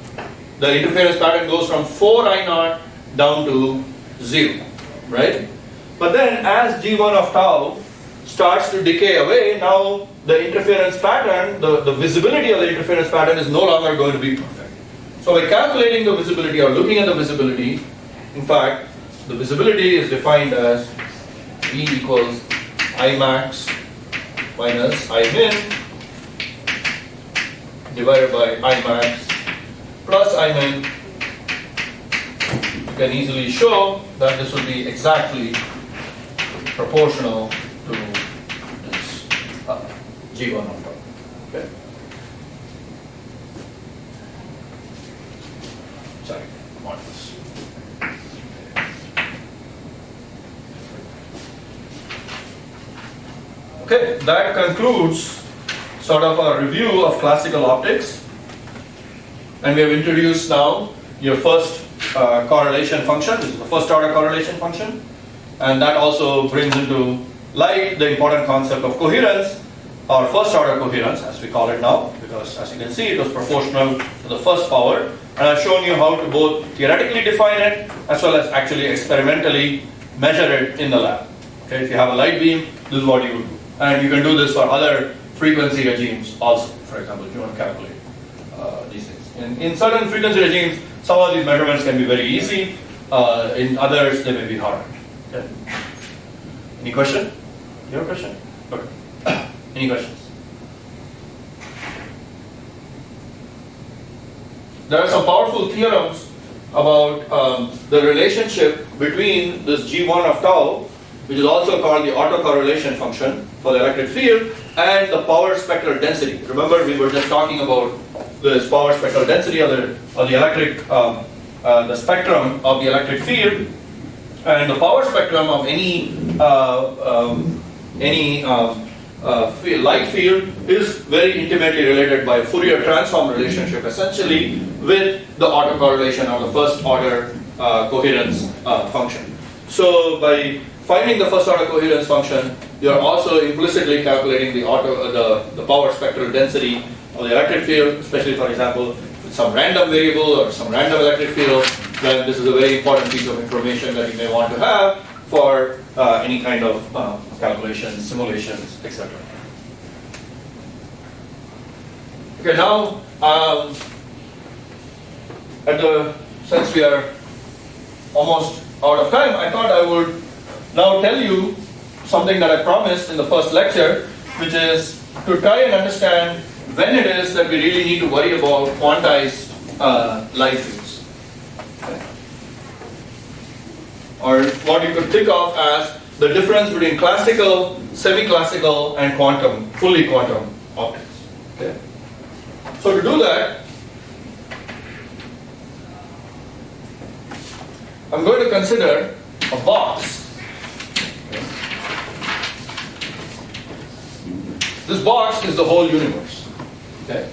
the interference pattern goes from 4 I naught down to 0, right? But then as G1 of tau starts to decay away, now the interference pattern, the visibility of the interference pattern is no longer going to be perfect. So by calculating the visibility or looking at the visibility, in fact, the visibility is defined as V equals I max minus I min divided by I max plus I min. You can easily show that this will be exactly proportional to this G1 of tau. Okay. Sorry, modulus. Okay, that concludes sort of a review of classical optics, and we have introduced now your first correlation function. This is the first order correlation function, and that also brings into light the important concept of coherence, or first order coherence as we call it now, because as you can see it was proportional to the first power, and I've shown you how to both theoretically define it as well as actually experimentally measure it in the lab. Okay, if you have a light beam, this is what you would do, and you can do this for other frequency regimes also. For example, if you want to calculate these things in certain frequency regimes, some of these measurements can be very easy, in others they may be harder. Okay. Any question? You have a question? Okay. Any questions? There are some powerful theorems about the relationship between this G1 of tau, which is also called the autocorrelation function for the electric field, and the power spectral density. Remember, we were just talking about this power spectral density of the electric, the spectrum of the electric field, and the power spectrum of any light field is very intimately related by a Fourier transform relationship, essentially with the autocorrelation of the first order coherence function. So by finding the first order coherence function, you are also implicitly calculating the power spectral density of the electric field, especially for example with some random variable or some random electric field. Then this is a very important piece of information that you may want to have for any kind of calculations, simulations, etc. Okay, now since we are almost out of time, I thought I would now tell you something that I promised in the first lecture, which is to try and understand when it is that we really need to worry about quantized light fields. Okay. Or what you could think of as the difference between classical, semi-classical, and quantum, fully quantum optics. Okay. So to do that, I'm going to consider a box. This box is the whole universe. Okay.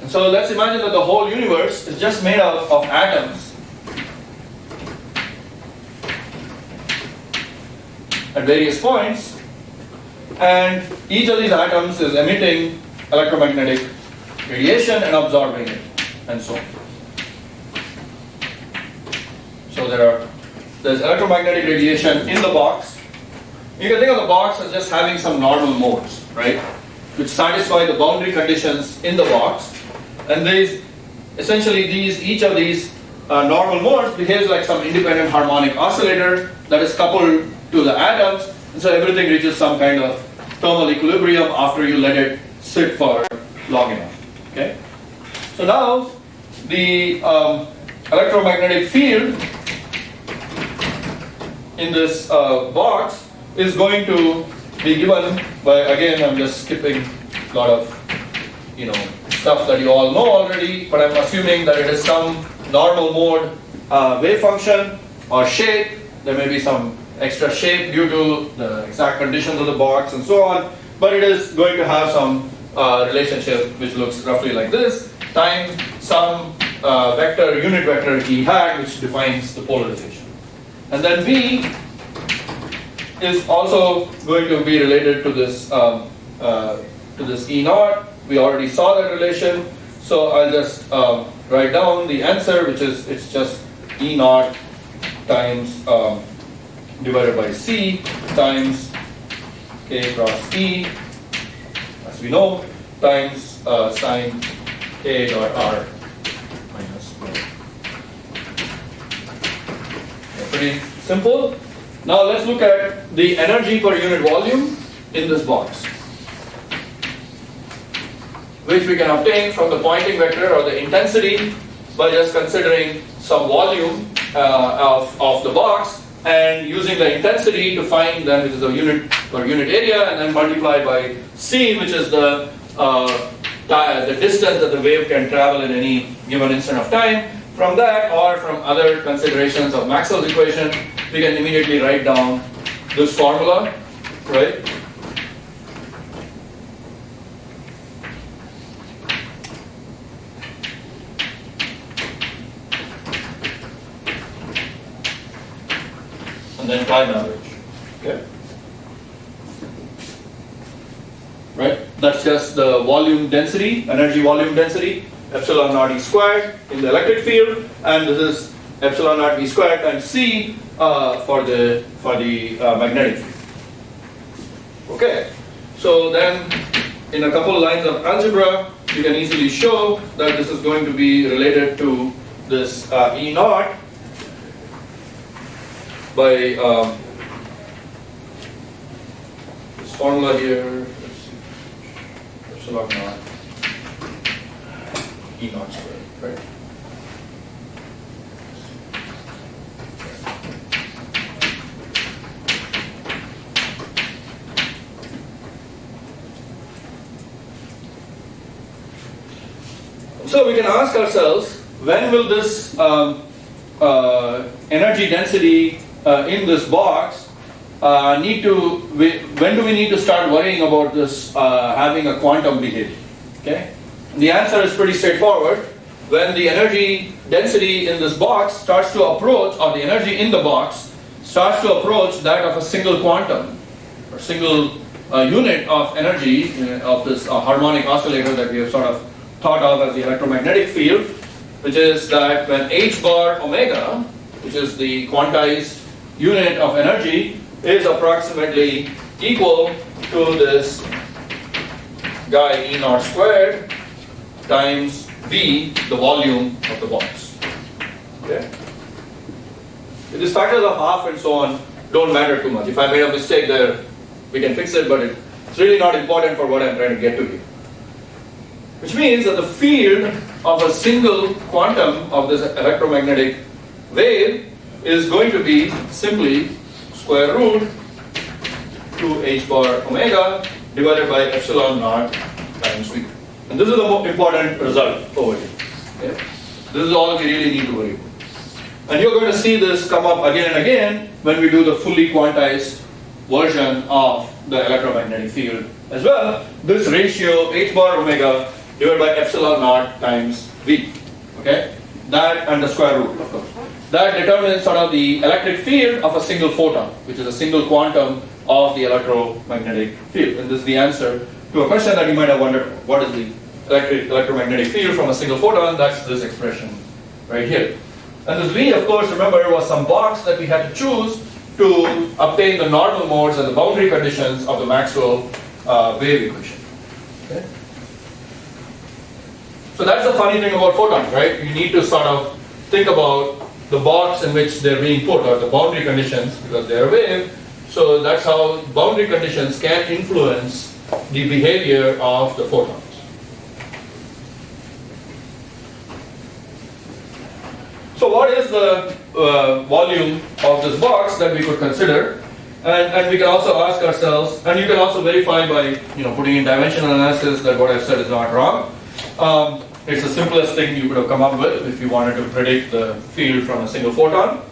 And so let's imagine that the whole universe is just made up of atoms at various points, and each of these atoms is emitting electromagnetic radiation and absorbing it, and so on. So there's electromagnetic radiation in the box. You can think of the box as just having some normal modes, right, which satisfy the boundary conditions in the box. And each of these normal modes behaves like some independent harmonic oscillator that is coupled to the atoms, and so everything reaches some kind of thermal equilibrium after you let it sit for long enough. Okay. So now the electromagnetic field in this box is going to be given by, again, I'm just skipping a lot of stuff that you all know already, but I'm assuming that it is some normal mode wave function or shape. There may be some extra shape due to the exact conditions of the box and so on, but it is going to have some relationship which looks roughly like this, times some unit vector E hat, which defines the polarization. And then B is also going to be related to this E naught. We already saw that relation. So I'll just write down the answer, which is it's just E naught times divided by C times K cross E, as we know, times sine K dot R minus 1. Pretty simple. Now let's look at the energy per unit volume in this box, which we can obtain from the Poynting vector or the intensity by just considering some volume of the box and using the intensity to find them, which is the unit per unit area, and then multiply by C, which is the distance that the wave can travel in any given instant of time. From that, or from other considerations of Maxwell's equation, we can immediately write down this formula, right? And then time average, okay? Right? That's just the volume density, energy volume density, epsilon naught E squared in the electric field, and this is epsilon naught V squared times C for the magnetic field. Okay, so then in a couple of lines of algebra, you can easily show that this is going to be related to this E naught by this formula here. Let's see, epsilon naught E naught squared, right? So we can ask ourselves, when will this energy density in this box when do we need to start worrying about this having a quantum behavior? Okay, the answer is pretty straightforward. When the energy density in this box starts to approach, or the energy in the box starts to approach that of a single quantum or single unit of energy of this harmonic oscillator that we have sort of thought of as the electromagnetic field, which is that when h bar omega, which is the quantized unit of energy, is approximately equal to this guy E naught squared times V, the volume of the box. Okay? These factors of half and so on don't matter too much. If I made a mistake there, we can fix it, but it's really not important for what I'm trying to get to here. Which means that the field of a single quantum of this electromagnetic wave is going to be simply square root 2h bar omega divided by epsilon naught times v. And this is the most important result over here. Okay? This is all we really need to worry about. And you're going to see this come up again and again when we do the fully quantized version of the electromagnetic field as well. This ratio h bar omega divided by epsilon naught times v. Okay? That and the square root, of course. That determines sort of the electric field of a single photon, which is a single quantum of the electromagnetic field. And this is the answer to a question that you might have wondered, what is the electromagnetic field from a single photon? That's this expression right here. And this v, of course, remember, was some box that we had to choose to obtain the normal modes and the boundary conditions of the Maxwell wave equation. Okay? So that's the funny thing about photons, right? You need to sort of think about the box in which they're being put, or the boundary conditions, because they're a wave. So that's how boundary conditions can influence the behavior of the photons. So what is the volume of this box that we could consider? And we can also ask ourselves, and you can also verify by putting in dimensional analysis that what I've said is not wrong. It's the simplest thing you could have come up with if you wanted to predict the field from a single photon.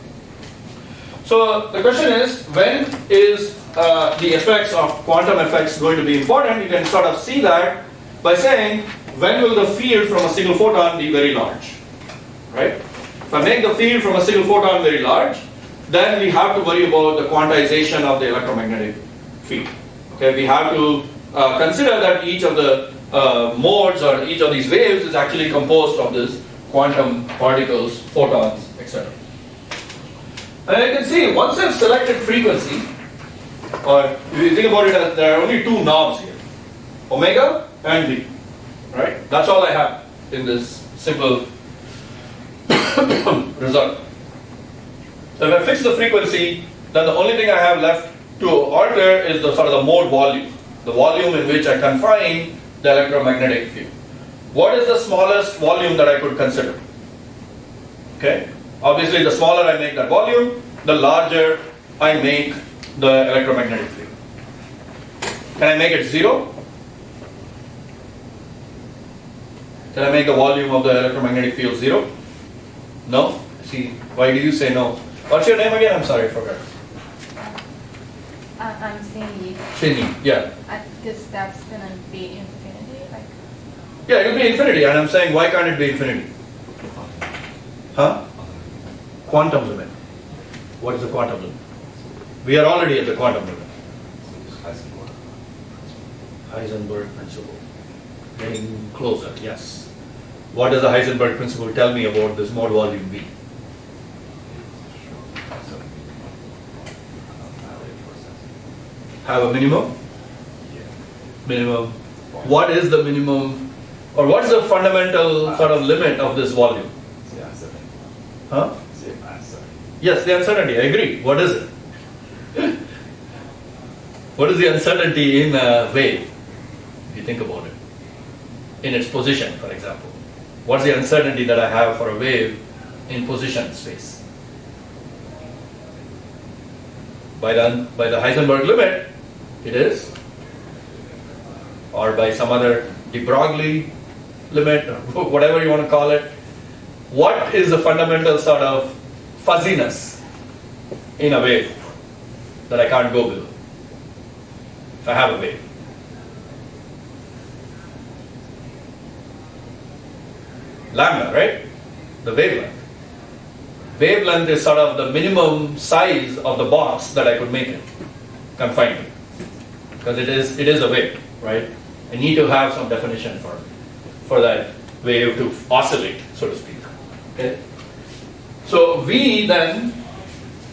So the question is, when is the effects of quantum effects going to be important? You can sort of see that by saying, when will the field from a single photon be very large? Right? If I make the field from a single photon very large, then we have to worry about the quantization of the electromagnetic field. Okay, we have to consider that each of the modes or each of these waves is actually composed of this quantum particles, photons, etc. And you can see once I've selected frequency, or if you think about it, there are only two knobs here, omega and V, right? That's all I have in this simple result. So if I fix the frequency, then the only thing I have left to alter is the sort of the mode volume, the volume in which I confine the electromagnetic field. What is the smallest volume that I could consider? Okay, obviously the smaller I make that volume, the larger I make the electromagnetic field. Can I make it 0? Can I make the volume of the electromagnetic field 0? No? See, why do you say no? What's your name again? I'm sorry, I forgot. I'm Cindy. Shinny, yeah. Because that's gonna be infinity, like. Yeah, it will be infinity, and I'm saying why can't it be infinity? Huh? Quantum limit. What is the quantum limit? We are already at the quantum limit. Heisenberg principle. Getting closer, yes. What does the Heisenberg principle tell me about this mode volume V? Have a minimum? Minimum. What is the minimum, or what is the fundamental sort of limit of this volume? Huh? Yes, the uncertainty, I agree. What is it? What is the uncertainty in a wave, if you think about it? In its position, for example. What's the uncertainty that I have for a wave in position space? By the Heisenberg limit, it is, or by some other de Broglie limit, or whatever you want to call it. What is the fundamental sort of fuzziness in a wave that I can't go below if I have a wave? Lambda, right? The wavelength. Wavelength is sort of the minimum size of the box that I could make it, confined it. Because it is a wave, right? I need to have some definition for that wave to oscillate, so to speak. Okay? So V then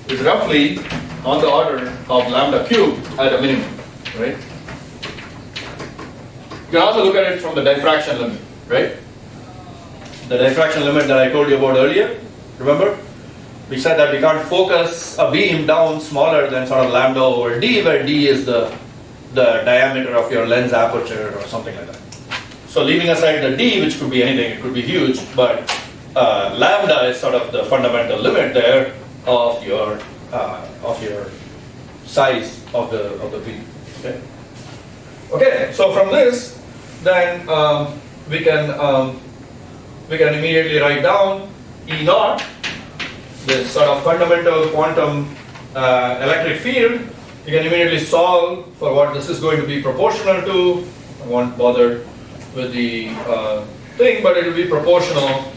is roughly on the order of lambda cubed at a minimum, right? You can also look at it from the diffraction limit, right? The diffraction limit that I told you about earlier, remember? We said that we can't focus a beam down smaller than sort of lambda over d, where d is the diameter of your lens aperture or something like that. So leaving aside the d, which could be anything, it could be huge, but lambda is sort of the fundamental limit there of your size of the beam. Okay. Okay. So from this, then we can immediately write down E naught, this sort of fundamental quantum electric field. You can immediately solve for what this is going to be proportional to. I won't bother with the thing, but it will be proportional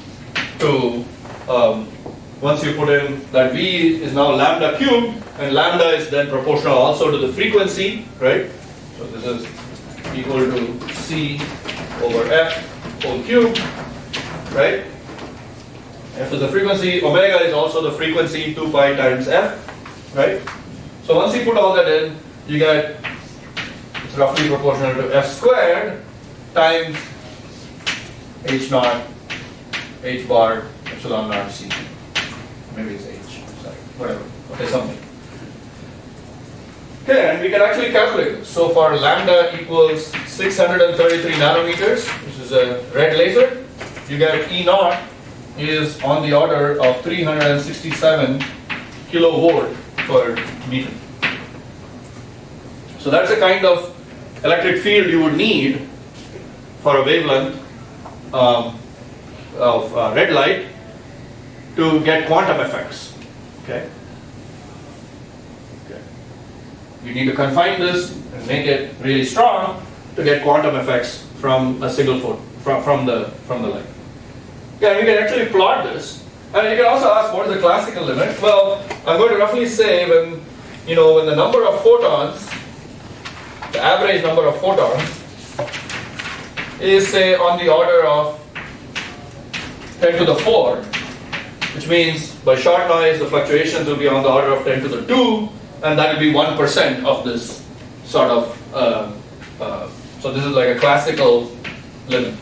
to, once you put in that V is now lambda cubed, and lambda is then proportional also to the frequency, right? So this is equal to C over F whole cubed, right? F is the frequency, omega is also the frequency, 2 pi times F, right? So once you put all that in, you get, it's roughly proportional to F squared times H naught, H bar, epsilon naught C. Maybe it's H, sorry, whatever, okay, something. Okay, and we can actually calculate this. So for lambda equals 633 nanometers, which is a red laser, you get E naught is on the order of 367 kilovolt per meter. So that's the kind of electric field you would need for a wavelength of red light to get quantum effects. Okay. Okay. You need to confine this and make it really strong to get quantum effects from a single from the light. Yeah, we can actually plot this. And you can also ask, what is the classical limit? Well, I'm going to roughly say when the number of photons, the average number of photons is say on the order of 10 to the 4, which means by short noise the fluctuations will be on the order of 10 to the 2, and that will be 1% of this sort of, so this is like a classical limit.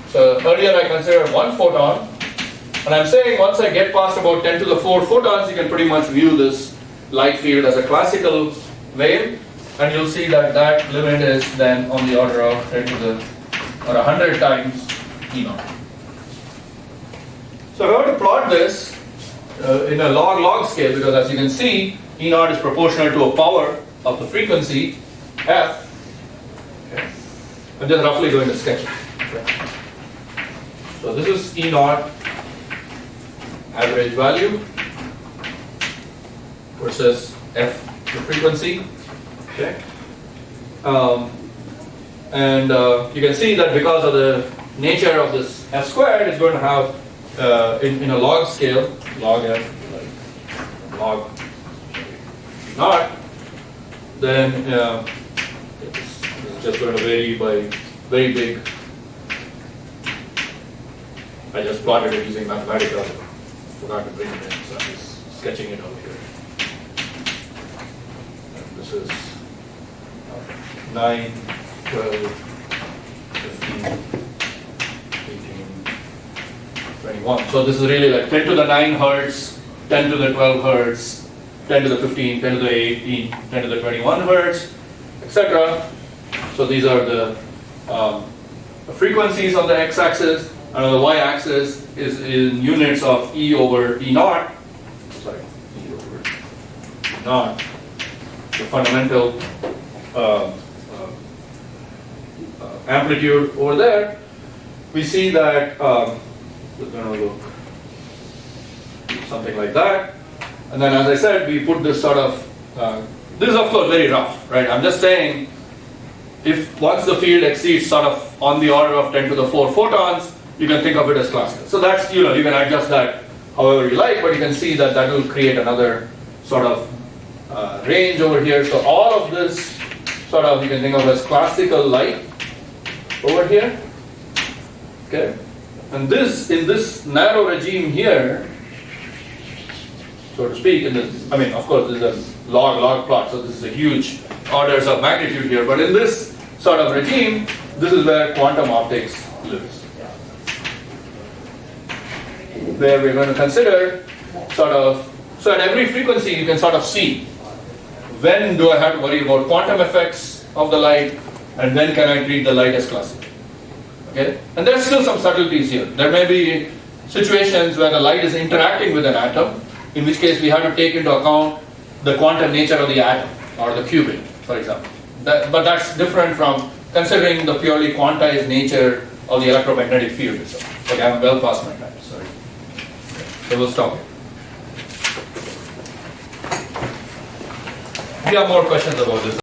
So earlier I considered 1 photon, and I'm saying once I get past about 10 to the 4 photons, you can pretty much view this light field as a classical wave, and you'll see that that limit is then on the order of 10 to the, or 100 times E naught. So if I were to plot this in a log-log scale, because as you can see, E naught is proportional to a power of the frequency, F. Okay. I'm just roughly going to sketch it. Okay. So this is E naught average value versus F, the frequency. Okay. You can see that because of the nature of this F squared, it's going to have in a log scale, log F, like log naught, then it's just going to vary by very big. I just plotted it using mathematical. Forgot to bring it in, so I'm just sketching it over here. And this is 9, 12, 15, 18, 21. So this is really like 10 to the 9 hertz, 10 to the 12 hertz, 10 to the 15, 10 to the 18, 10 to the 21 hertz, etc. So these are the frequencies on the x-axis, and on the y-axis is in units of E over E naught. Sorry, E over E naught. The fundamental amplitude over there. We see that we're going to look something like that. And then, as I said, we put this sort of. This is of course very rough, right? I'm just saying, if once the field exceeds sort of on the order of 10 to the 4 photons, you can think of it as classical. So that's, you can adjust that however you like, but you can see that that will create another sort of range over here. So all of this sort of you can think of as classical light over here. Okay, and this in this narrow regime here, so to speak, in this, I mean, of course, this is a log plot, so this is a huge orders of magnitude here. But in this sort of regime, this is where quantum optics lives. Where we're going to consider sort of, so at every frequency you can sort of see when do I have to worry about quantum effects of the light, and when can I treat the light as classical. Okay? And there's still some subtleties here. There may be situations where the light is interacting with an atom, in which case we have to take into account the quantum nature of the atom or the qubit, for example. But that's different from considering the purely quantized nature of the electromagnetic field itself. Okay, I'm well past my time, sorry. So we'll stop here. If you have more questions about this.